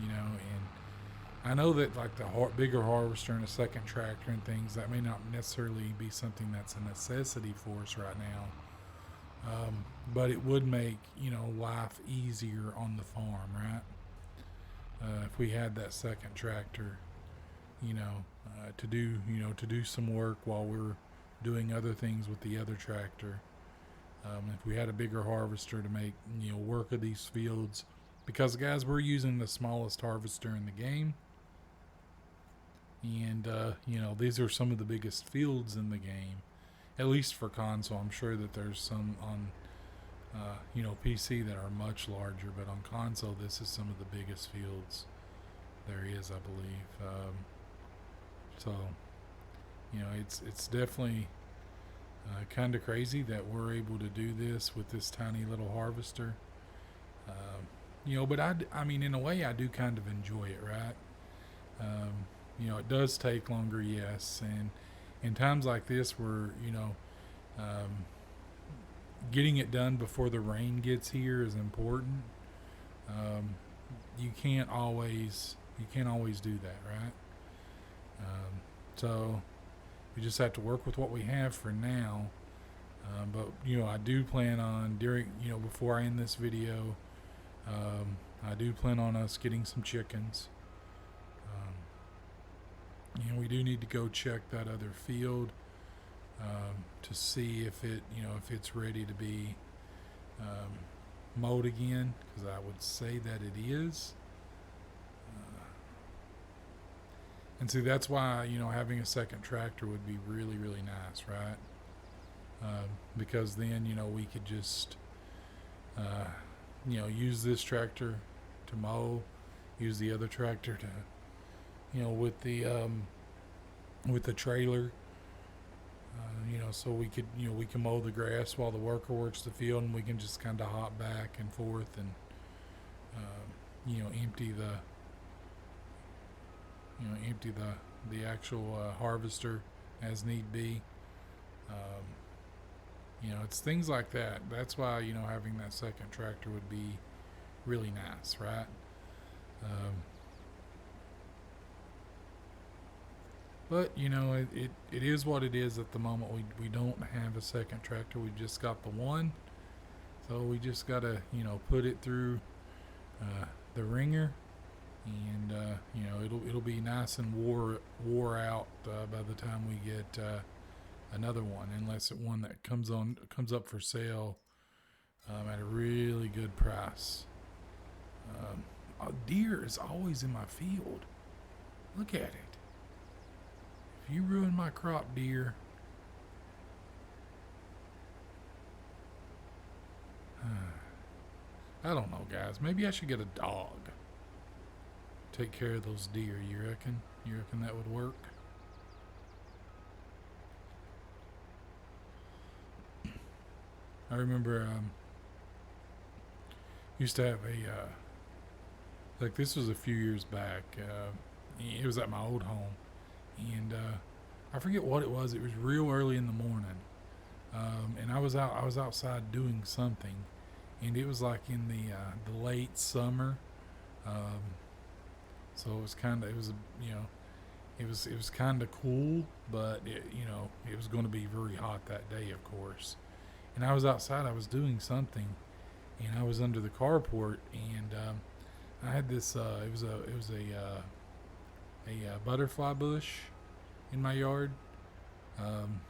A: and I know that like the bigger harvester and a second tractor and things, that may not necessarily be something that's a necessity for us right now. But it would make, life easier on the farm, right? If we had that second tractor, to do some work while we're doing other things with the other tractor. If we had a bigger harvester to make, work of these fields, because guys, we're using the smallest harvester in the game, and these are some of the biggest fields in the game, at least for console. I'm sure that there's some on PC that are much larger, but on console, this is some of the biggest fields there is, I believe. So, it's definitely kind of crazy that we're able to do this with this tiny little harvester. But I mean, in a way, I do kind of enjoy it, right? It does take longer, yes, and in times like this, where um, getting it done before the rain gets here is important. Um, you can't always do that, right? So we just have to work with what we have for now. But I do plan on before I end this video, I do plan on us getting some chickens. We do need to go check that other field to see if it's ready to be mowed again, because I would say that it is. And see, that's why having a second tractor would be really, really nice, right? Because then we could just use this tractor to mow, use the other tractor to with the trailer, so we can mow the grass while the worker works the field, and we can just kind of hop back and forth and empty the actual harvester as need be. It's things like that. That's why having that second tractor would be really nice, right? But it is what it is at the moment. We don't have a second tractor. We've just got the one, so we just gotta put it through the ringer, and it'll be nice and wore out by the time we get another one, unless it's one that comes up for sale at a really good price. A deer is always in my field. Look at it. If you ruin my crop, deer. I don't know, guys. Maybe I should get a dog. Take care of those deer, you reckon? You reckon that would work? I remember used to have like this was a few years back. It was at my old home, and I forget what it was. It was real early in the morning, and I was outside doing something, and it was like in the late summer. So it was it was kind of cool, but it was going to be very hot that day, of course. And I was outside. I was doing something, and I was under the carport, and I had this. It was a butterfly bush in my yard, and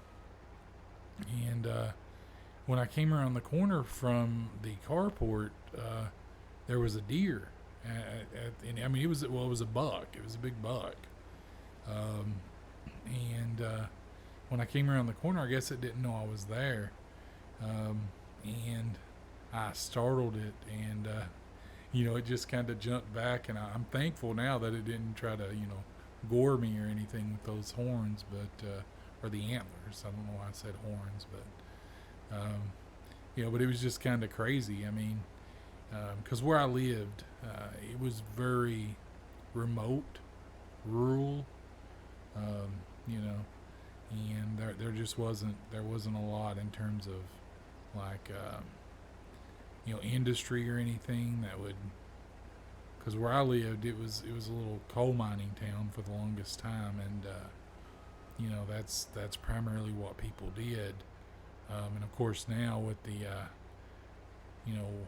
A: when I came around the corner from the carport, there was a deer. And I mean, it was a buck. It was a big buck. And when I came around the corner, I guess it didn't know I was there. And I startled it, and it just kind of jumped back. And I'm thankful now that it didn't try to gore me or anything with those horns, but or the antlers. I don't know why I said horns, but but it was just kind of crazy. I mean, because where I lived, it was very remote, rural, and there just wasn't a lot in terms of like industry or anything that would because where I lived, it was a little coal mining town for the longest time, and that's primarily what people did. And of course now with the you know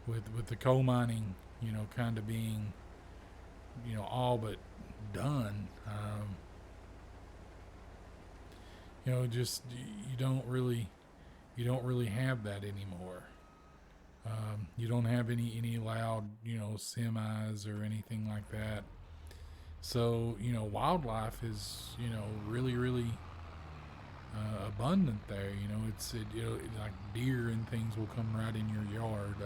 A: with the coal mining, kind of being all but done. Just you don't really have that anymore. You don't have any loud semis or anything like that. So wildlife is really really abundant there. Like deer and things will come right in your yard.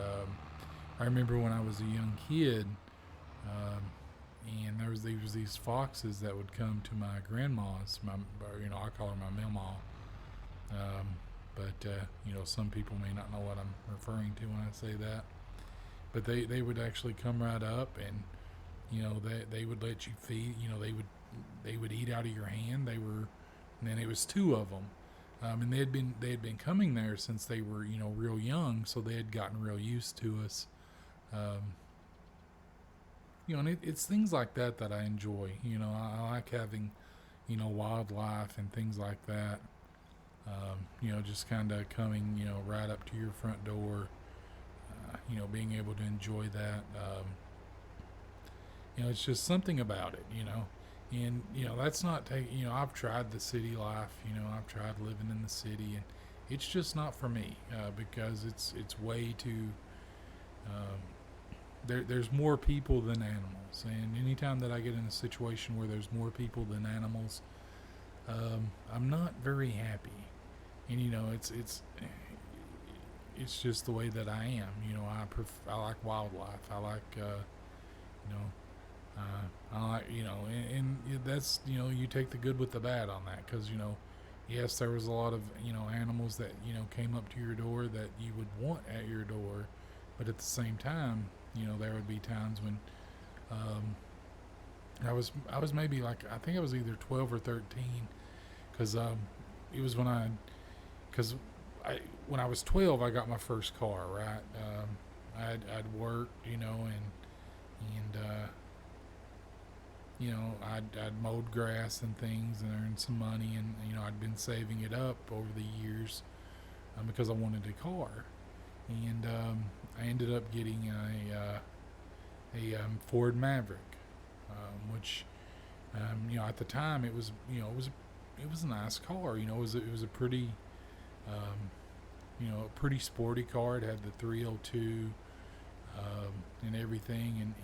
A: I remember when I was a young kid, and there was these foxes that would come to my grandma's. I call her my mamaw. Um, but some people may not know what I'm referring to when I say that. But they would actually come right up, and they would let you feed. They would eat out of your hand. And then it was two of them, and they had been coming there since they were real young, so they had gotten real used to us. Um, and it's things like that I enjoy. I like having wildlife and things like that. Just kind of coming right up to your front door. Being able to enjoy that. It's just something about it. And that's not take. I've tried the city life. I've tried living in the city, and it's just not for me because it's way too. There's more people than animals, and anytime that I get in a situation where there's more people than animals, I'm not very happy. And it's just the way that I am. I like wildlife. I like I like and that's you take the good with the bad on that, because yes, there was a lot of animals that came up to your door that you would want at your door, but at the same time there would be times when I was maybe like, I think I was either 12 or 13, because it was because when I was 12 I got my first car, right. I'd worked and I'd mowed grass and things and earned some money, and I'd been saving it up over the years because I wanted a car, and I ended up getting a Ford Maverick, which at the time it was a nice car. It was a pretty a pretty sporty car. It had the 302 and everything, and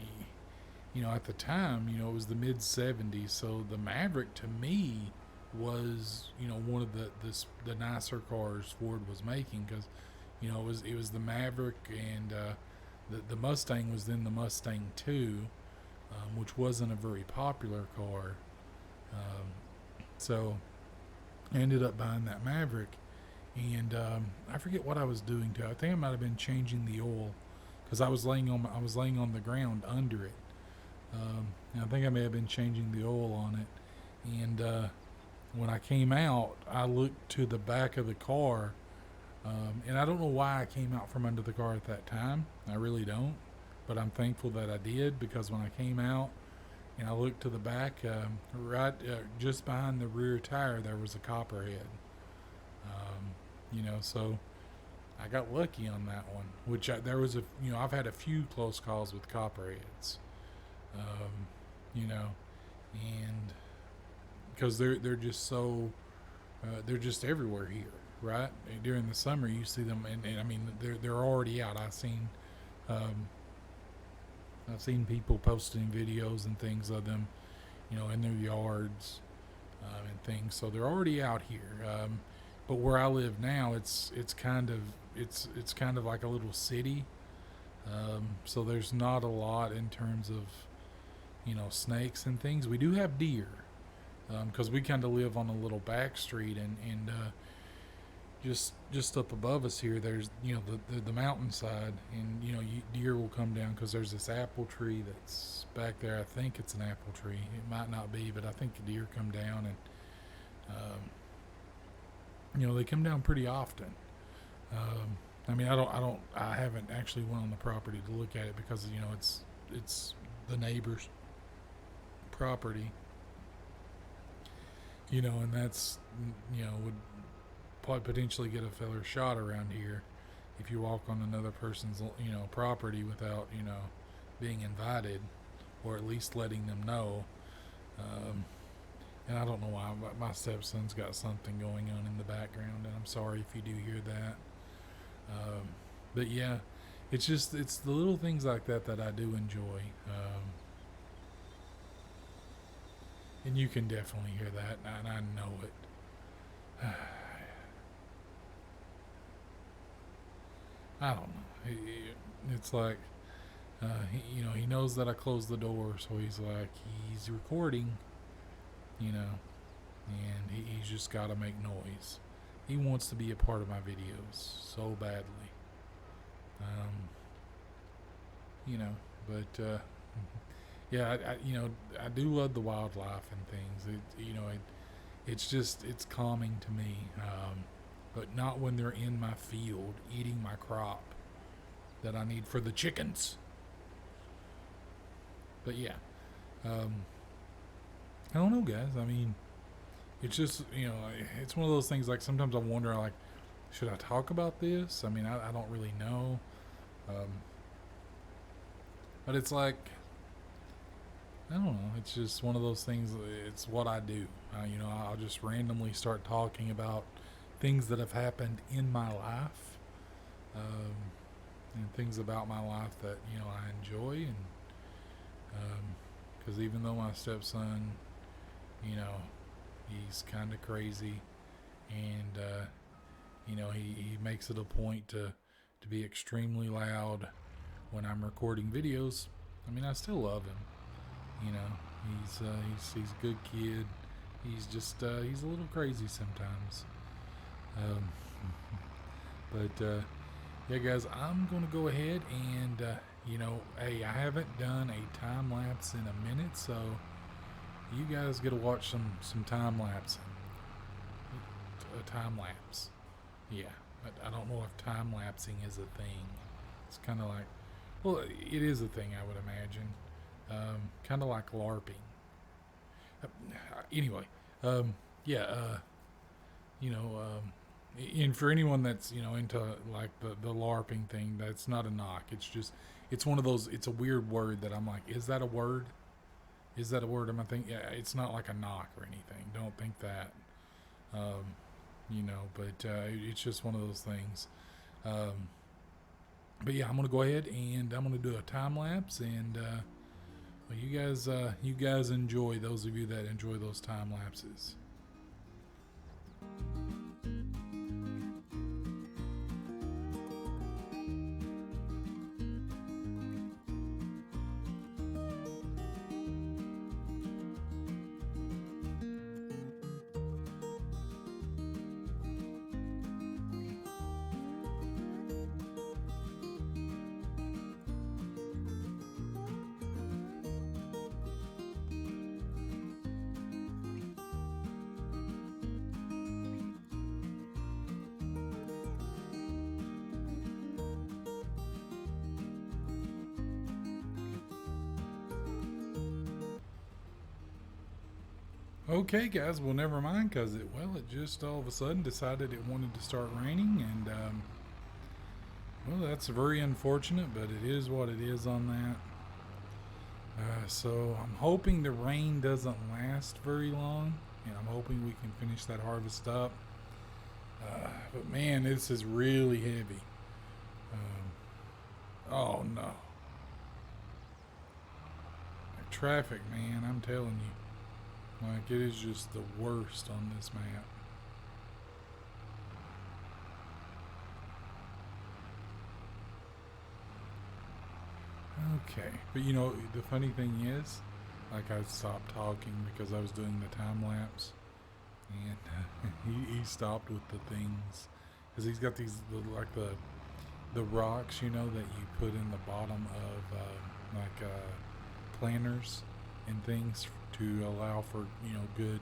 A: at the time it was the mid 70s, so the Maverick to me was one of the nicer cars Ford was making, because it was the Maverick, and the Mustang was then the Mustang 2, which wasn't a very popular car. So I ended up buying that Maverick, and I forget what I was doing to it. I think I might have been changing the oil, because I was laying on the ground under it. And I think I may have been changing the oil on it, and when I came out, I looked to the back of the car, and I don't know why I came out from under the car at that time. I really don't, but I'm thankful that I did, because when I came out and I looked to the back, right just behind the rear tire, there was a copperhead. So I got lucky on that one. There was I've had a few close calls with copperheads. And because they're just so they're just everywhere here, right? During the summer, you see them, and I mean they're already out. I've seen people posting videos and things of them, in their yards and things. So they're already out here. But where I live now, it's kind of like a little city. So there's not a lot in terms of snakes and things. We do have deer, because we kind of live on a little back street, and just up above us here, there's the mountainside, and deer will come down, because there's this apple tree that's back there. I think it's an apple tree. It might not be, but I think the deer come down, and they come down pretty often. I mean, I haven't actually went on the property to look at it because it's the neighbor's property, and that's would probably potentially get a feller shot around here if you walk on another person's property without being invited, or at least letting them know. Um, and I don't know why, but my stepson's got something going on in the background, and I'm sorry if you do hear that. But yeah, it's the little things like that that I do enjoy. And you can definitely hear that, and I know it. I don't know. It's like, he knows that I closed the door, so he's recording, and he's just got to make noise. He wants to be a part of my videos so badly. You know, but yeah, I do love the wildlife and things. It's calming to me. But not when they're in my field eating my crop that I need for the chickens. But yeah, I don't know, guys. I mean, it's just it's one of those things. Like sometimes I wonder, like, should I talk about this? I mean, I don't really know. But it's like, I don't know. It's just one of those things. It's what I do. I'll just randomly start talking about things that have happened in my life, and things about my life that I enjoy, and because even though my stepson, he's kind of crazy, and he makes it a point to be extremely loud when I'm recording videos. I mean, I still love him. He's a good kid. He's just he's a little crazy sometimes. Um, but yeah, guys, I'm gonna go ahead and hey, I haven't done a time lapse in a minute, so you guys get to watch some time lapse. A time lapse. Yeah, I don't know if time lapsing is a thing. It's kind of like, well, it is a thing, I would imagine. Kind of like LARPing. Anyway, yeah, and for anyone that's into like the LARPing thing, that's not a knock. It's one of those. It's a weird word that I'm like, is that a word? Is that a word? Am I thinking? Yeah, it's not like a knock or anything. Don't think that. But it's just one of those things. But yeah, I'm gonna go ahead and I'm gonna do a time lapse, and well, you guys enjoy, those of you that enjoy those time lapses. Okay, guys. Well, never mind, because it just all of a sudden decided it wanted to start raining, and well, that's very unfortunate, but it is what it is on that. So I'm hoping the rain doesn't last very long, and I'm hoping we can finish that harvest up. But man, this is really heavy. Oh no, traffic, man! I'm telling you. Like, it is just the worst on this map. Okay. But the funny thing is, like, I stopped talking because I was doing the time lapse. And he stopped with the things. Because he's got these, the rocks, that you put in the bottom of, planters and things to allow for good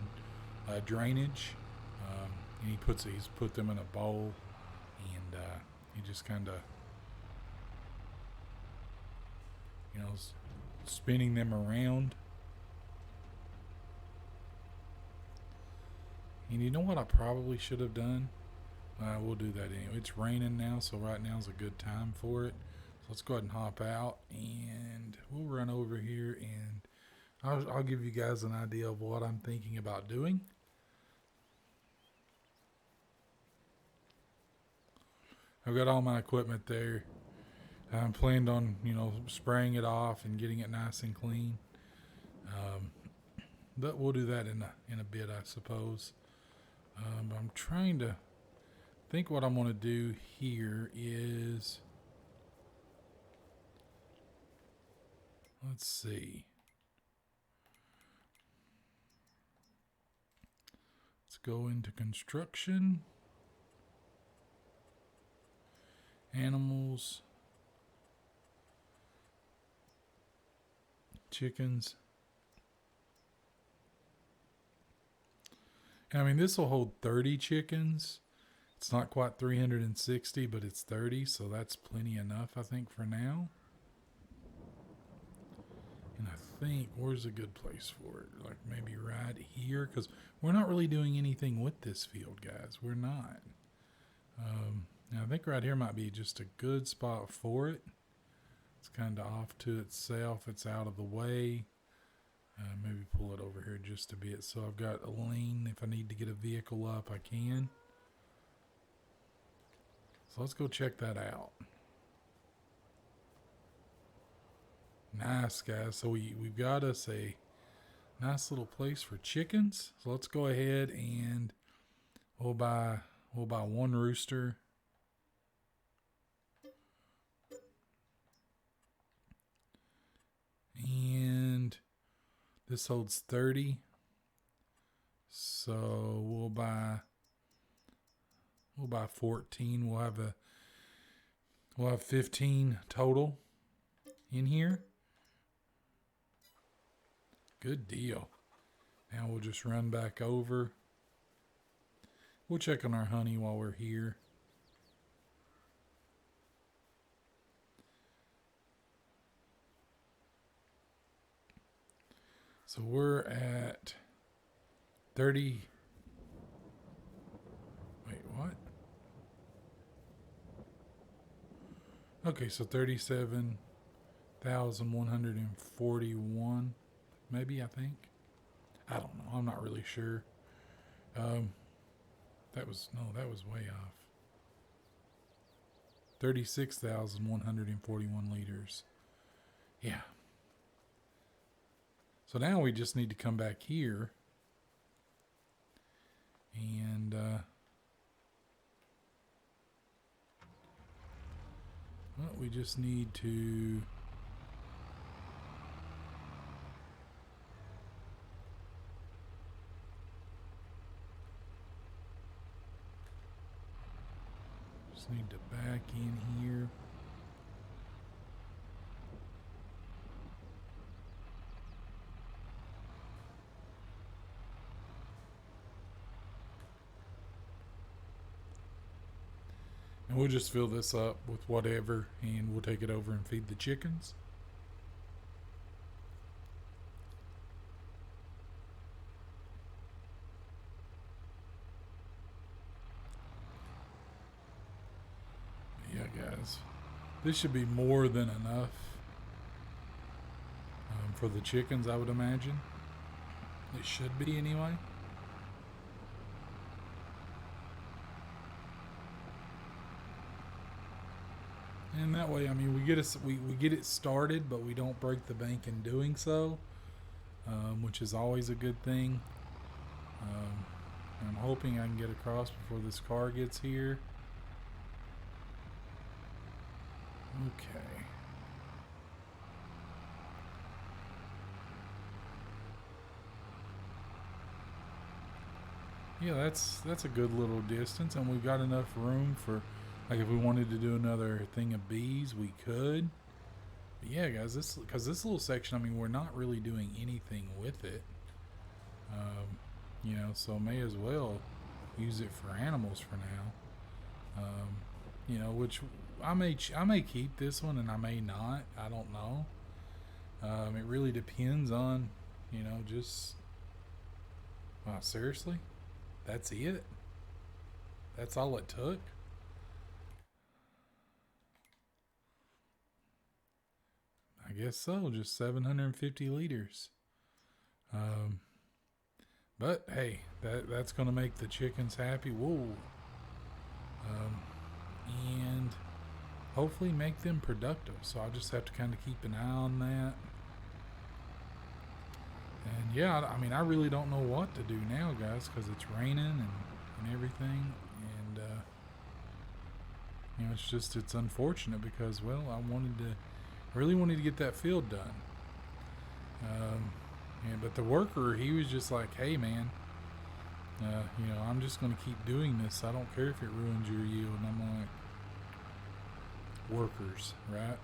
A: drainage, and he's put them in a bowl, and You just kind of, you know, spinning them around. And you know what I probably should have done? We'll do that anyway. It's raining now, so right now is a good time for it. So let's go ahead and hop out, and we'll run over here, and I'll give you guys an idea of what I'm thinking about doing. I've got all my equipment there. I'm planned on, you know, spraying it off and getting it nice and clean. But we'll do that in a bit, I suppose. I'm trying to think what I'm going to do here is, let's see. Let's go into construction. Animals. Chickens. And I mean, this will hold 30 chickens. It's not quite 360, but it's 30, so that's plenty enough, I think, for now. And I think, where's a good place for it? Like maybe right here, because we're not really doing anything with this field, guys. We're not. Now I think right here might be just a good spot for it. It's kind of off to itself. It's out of the way. Maybe pull it over here just a bit, so I've got a lane. If I need to get a vehicle up, I can. So let's go check that out. Nice, guys. So we've got us a nice little place for chickens. So let's go ahead and we'll buy one rooster. And this holds 30. So we'll buy 14. We'll have 15 total in here. Good deal. Now we'll just run back over. We'll check on our honey while we're here. So we're at 30. Wait, what? Okay, so 37,141. Maybe, I think. I don't know. I'm not really sure. That was way off. 36,141 liters. Yeah. So now we just need to come back here and well, we just need to back in here. And we'll just fill this up with whatever, and we'll take it over and feed the chickens. Yeah, guys, this should be more than enough for the chickens, I would imagine. It should be anyway. And that way, I mean, we get it started, but we don't break the bank in doing so, which is always a good thing. I'm hoping I can get across before this car gets here. Okay. Yeah, that's a good little distance, and we've got enough room for, like, if we wanted to do another thing of bees, we could. But yeah, guys, this little section, I mean, we're not really doing anything with it. You know, so may as well use it for animals for now. You know, which I may keep this one and I may not. I don't know. It really depends on, just wow. Seriously, that's it. That's all it took. I guess so. Just 750 liters. Um, but hey, that's gonna make the chickens happy. Whoa. Um, and hopefully make them productive. So I'll just have to kind of keep an eye on that. And yeah, I mean, I really don't know what to do now, guys, because it's raining and everything. And, it's unfortunate because, well, really wanted to get that field done. But the worker, he was just like, hey, man, I'm just going to keep doing this. I don't care if it ruins your yield. And I'm like, workers, right?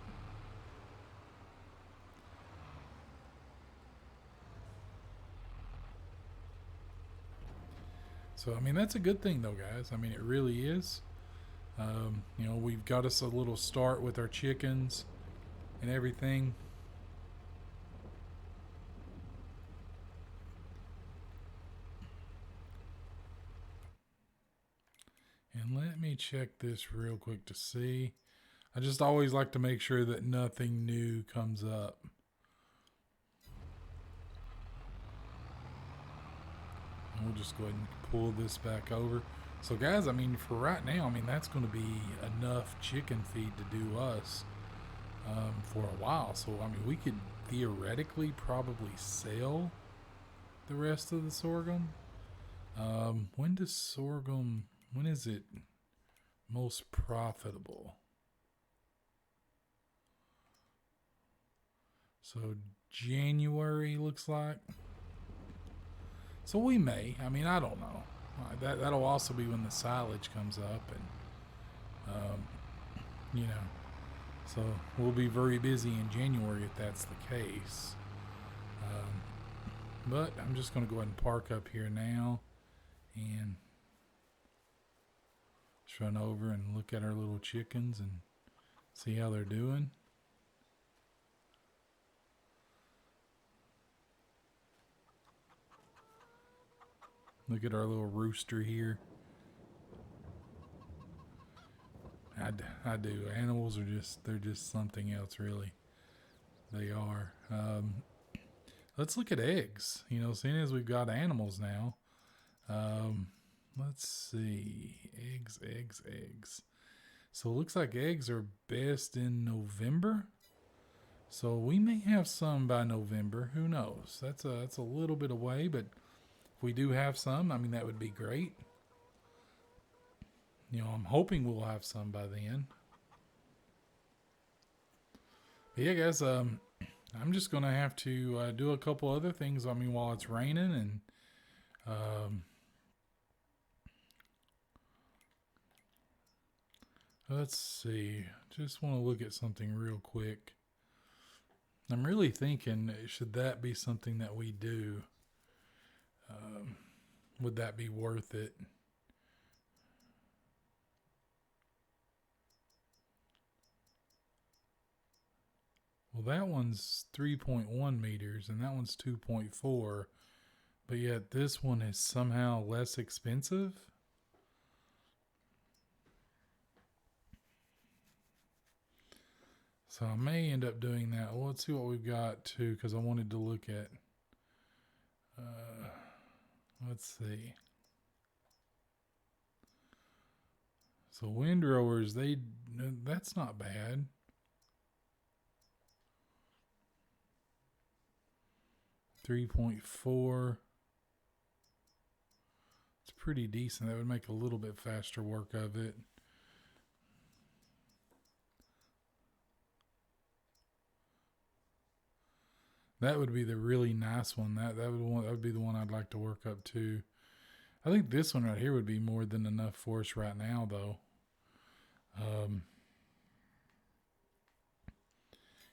A: So, I mean, that's a good thing, though, guys. I mean, it really is. We've got us a little start with our chickens and everything. And let me check this real quick to see. I just always like to make sure that nothing new comes up. And we'll just go ahead and pull this back over. So guys, I mean, for right now, I mean, that's going to be enough chicken feed to do us for a while. So, I mean, we could theoretically probably sell the rest of the sorghum. When is it most profitable? So January looks like. So we may. I mean, I don't know. That'll also be when the silage comes up, and you know, so we'll be very busy in January if that's the case. But I'm just going to go ahead and park up here now, and just run over and look at our little chickens and see how they're doing. Look at our little rooster here. I do. Animals are they're just something else, really. They are. Let's look at eggs. Seeing as we've got animals now. Let's see. Eggs. So it looks like eggs are best in November. So we may have some by November. Who knows? That's a little bit away, but if we do have some, I mean, that would be great. I'm hoping we'll have some by then. But yeah, guys, I'm just going to have to do a couple other things, I mean, while it's raining. And let's see. Just want to look at something real quick. I'm really thinking, should that be something that we do? Would that be worth it? Well, that one's 3.1 meters and that one's 2.4, but yet this one is somehow less expensive. So I may end up doing that. Well, let's see what we've got too, because I wanted to look at. Let's see. So windrowers, that's not bad. $3.4. It's pretty decent. That would make a little bit faster work of it. That would be the really nice one. That would be the one I'd like to work up to. I think this one right here would be more than enough for us right now, though. And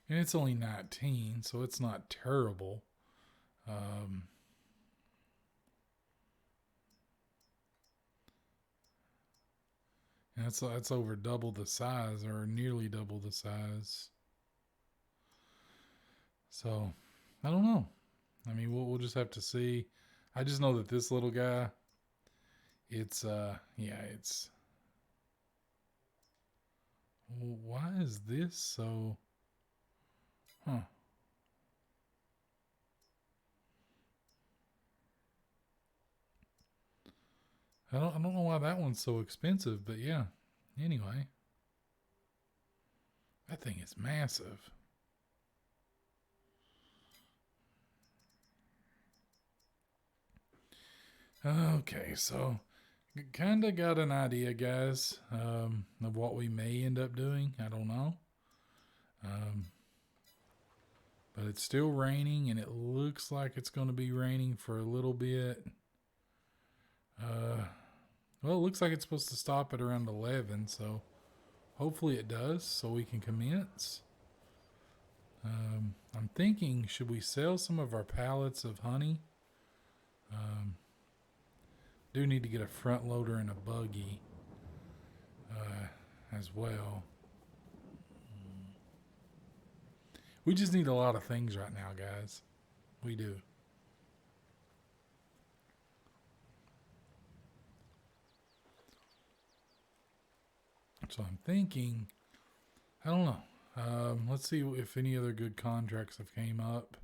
A: it's only 19, so it's not terrible. That's over double the size, or nearly double the size. So I don't know. I mean, we'll just have to see. I just know that this little guy, it's yeah, it's. Why is this so? Huh? I don't know why that one's so expensive, but yeah. Anyway, that thing is massive. Okay, so kind of got an idea, guys, of what we may end up doing. I don't know. Um, but it's still raining, and it looks like it's going to be raining for a little bit. Uh, well, it looks like it's supposed to stop at around 11, so hopefully it does, so we can commence. I'm thinking, should we sell some of our pallets of honey? Um, do need to get a front loader and a buggy as well. We just need a lot of things right now, guys. We do. So I'm thinking, I don't know. Let's see if any other good contracts have came up.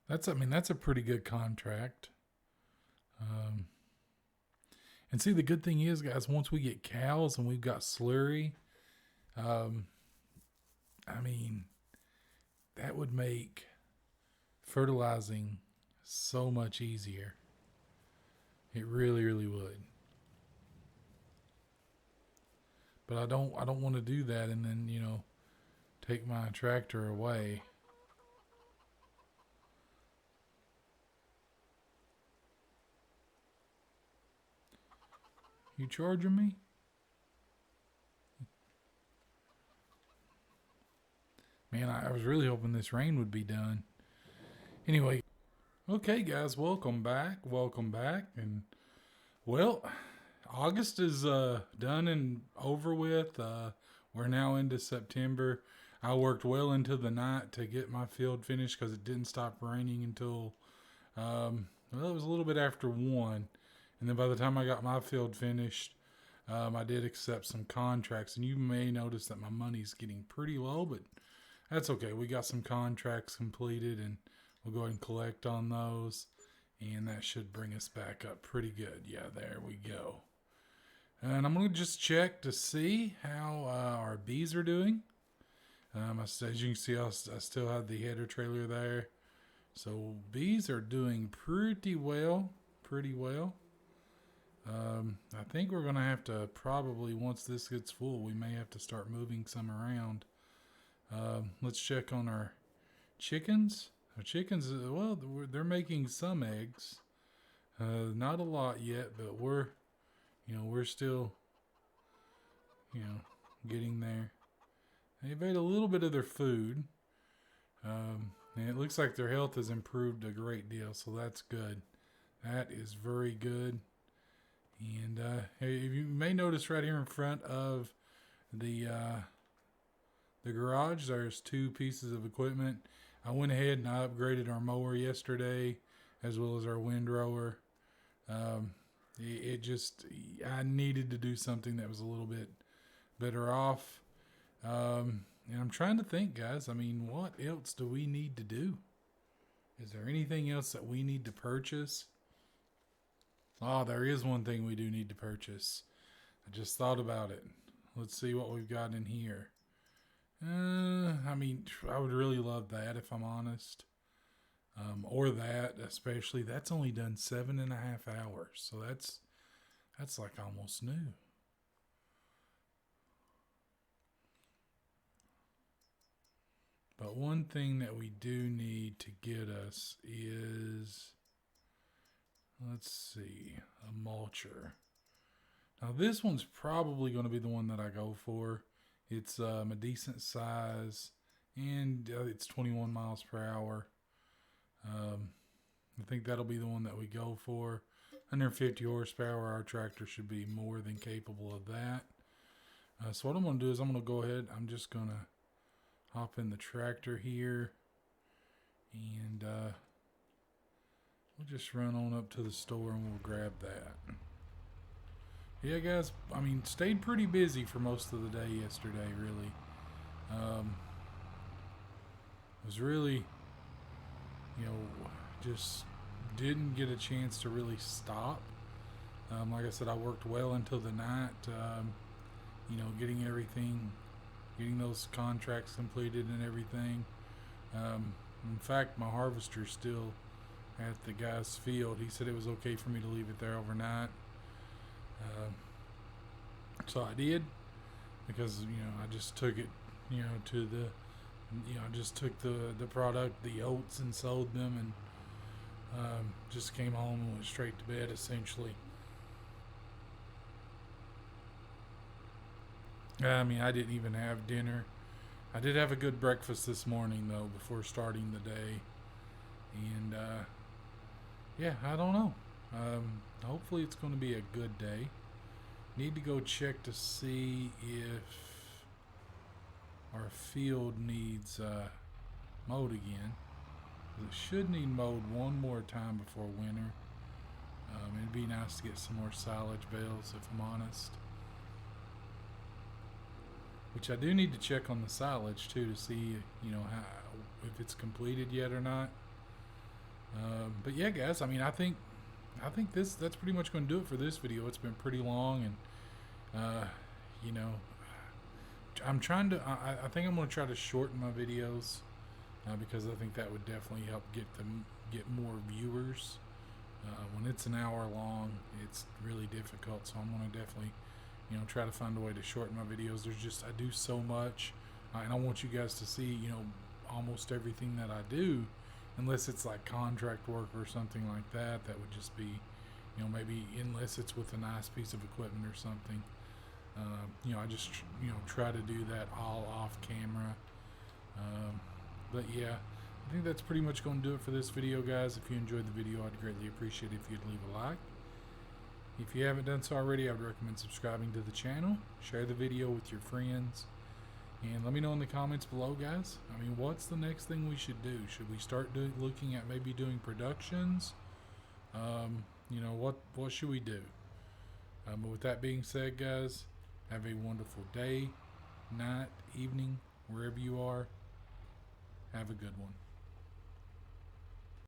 A: That's a pretty good contract. Um, and see, the good thing is, guys, once we get cows and we've got slurry, um, I mean, that would make fertilizing so much easier. It really, really would. But I don't want to do that and then take my tractor away. You charging me? Man, I was really hoping this rain would be done. Anyway, okay, guys, welcome back. Welcome back. And, well, August is done and over with. We're now into September. I worked well into the night to get my field finished because it didn't stop raining until, well, it was a little bit after 1. And then by the time I got my field finished, I did accept some contracts. And you may notice that my money's getting pretty low, but that's okay. We got some contracts completed, and we'll go ahead and collect on those. And that should bring us back up pretty good. Yeah, there we go. And I'm going to just check to see how our bees are doing. As you can see, I still have the header trailer there. So bees are doing pretty well. Pretty well. I think we're going to have to probably, once this gets full, we may have to start moving some around. Let's check on our chickens. Our chickens, well, they're making some eggs. Not a lot yet, but we're still, getting there. They've ate a little bit of their food. And it looks like their health has improved a great deal, so that's good. That is very good. And you may notice right here in front of the garage, there's 2 pieces of equipment. I went ahead and I upgraded our mower yesterday, as well as our windrower. I needed to do something that was a little bit better off. And I'm trying to think, guys. I mean, what else do we need to do? Is there anything else that we need to purchase? Oh, there is one thing we do need to purchase. I just thought about it. Let's see what we've got in here. I would really love that if I'm honest. Or that, especially. That's only done 7.5 hours. So that's like almost new. But one thing that we do need to get us is, let's see, a mulcher. Now this one's probably going to be the one that I go for. It's a decent size, and it's 21 miles per hour. I think that'll be the one that we go for. 150 horsepower, our tractor should be more than capable of that. So what I'm going to do is I'm going to go ahead. I'm just going to hop in the tractor here, and we'll just run on up to the store and we'll grab that. Yeah, guys, I mean, stayed pretty busy for most of the day yesterday, really. Was really, just didn't get a chance to really stop. Like I said, I worked well until the night, getting those contracts completed and everything. In fact, my harvester's still at the guy's field. He said it was okay for me to leave it there overnight. So I did, because I just took it to the I just took the product, the oats, and sold them, and just came home and went straight to bed essentially. I mean, I didn't even have dinner. I did have a good breakfast this morning though before starting the day, and yeah, I don't know. Hopefully it's going to be a good day. Need to go check to see if our field needs mowed again. It should need mowed one more time before winter. It'd be nice to get some more silage bales, if I'm honest. Which I do need to check on the silage too to see, if it's completed yet or not. But yeah, guys, I mean, I think that's pretty much going to do it for this video. It's been pretty long, and I'm trying to. I think I'm going to try to shorten my videos, because I think that would definitely help get more viewers. When it's an hour long, it's really difficult. So I'm going to definitely, try to find a way to shorten my videos. I do so much, and I want you guys to see, almost everything that I do, unless it's like contract work or something like that. That would just be, maybe unless it's with a nice piece of equipment or something. I just, try to do that all off camera. But yeah, I think that's pretty much going to do it for this video, guys. If you enjoyed the video, I'd greatly appreciate it if you'd leave a like. If you haven't done so already, I would recommend subscribing to the channel. Share the video with your friends. And let me know in the comments below, guys. I mean, what's the next thing we should do? Should we start looking at maybe doing productions? What should we do? But with that being said, guys, have a wonderful day, night, evening, wherever you are. Have a good one.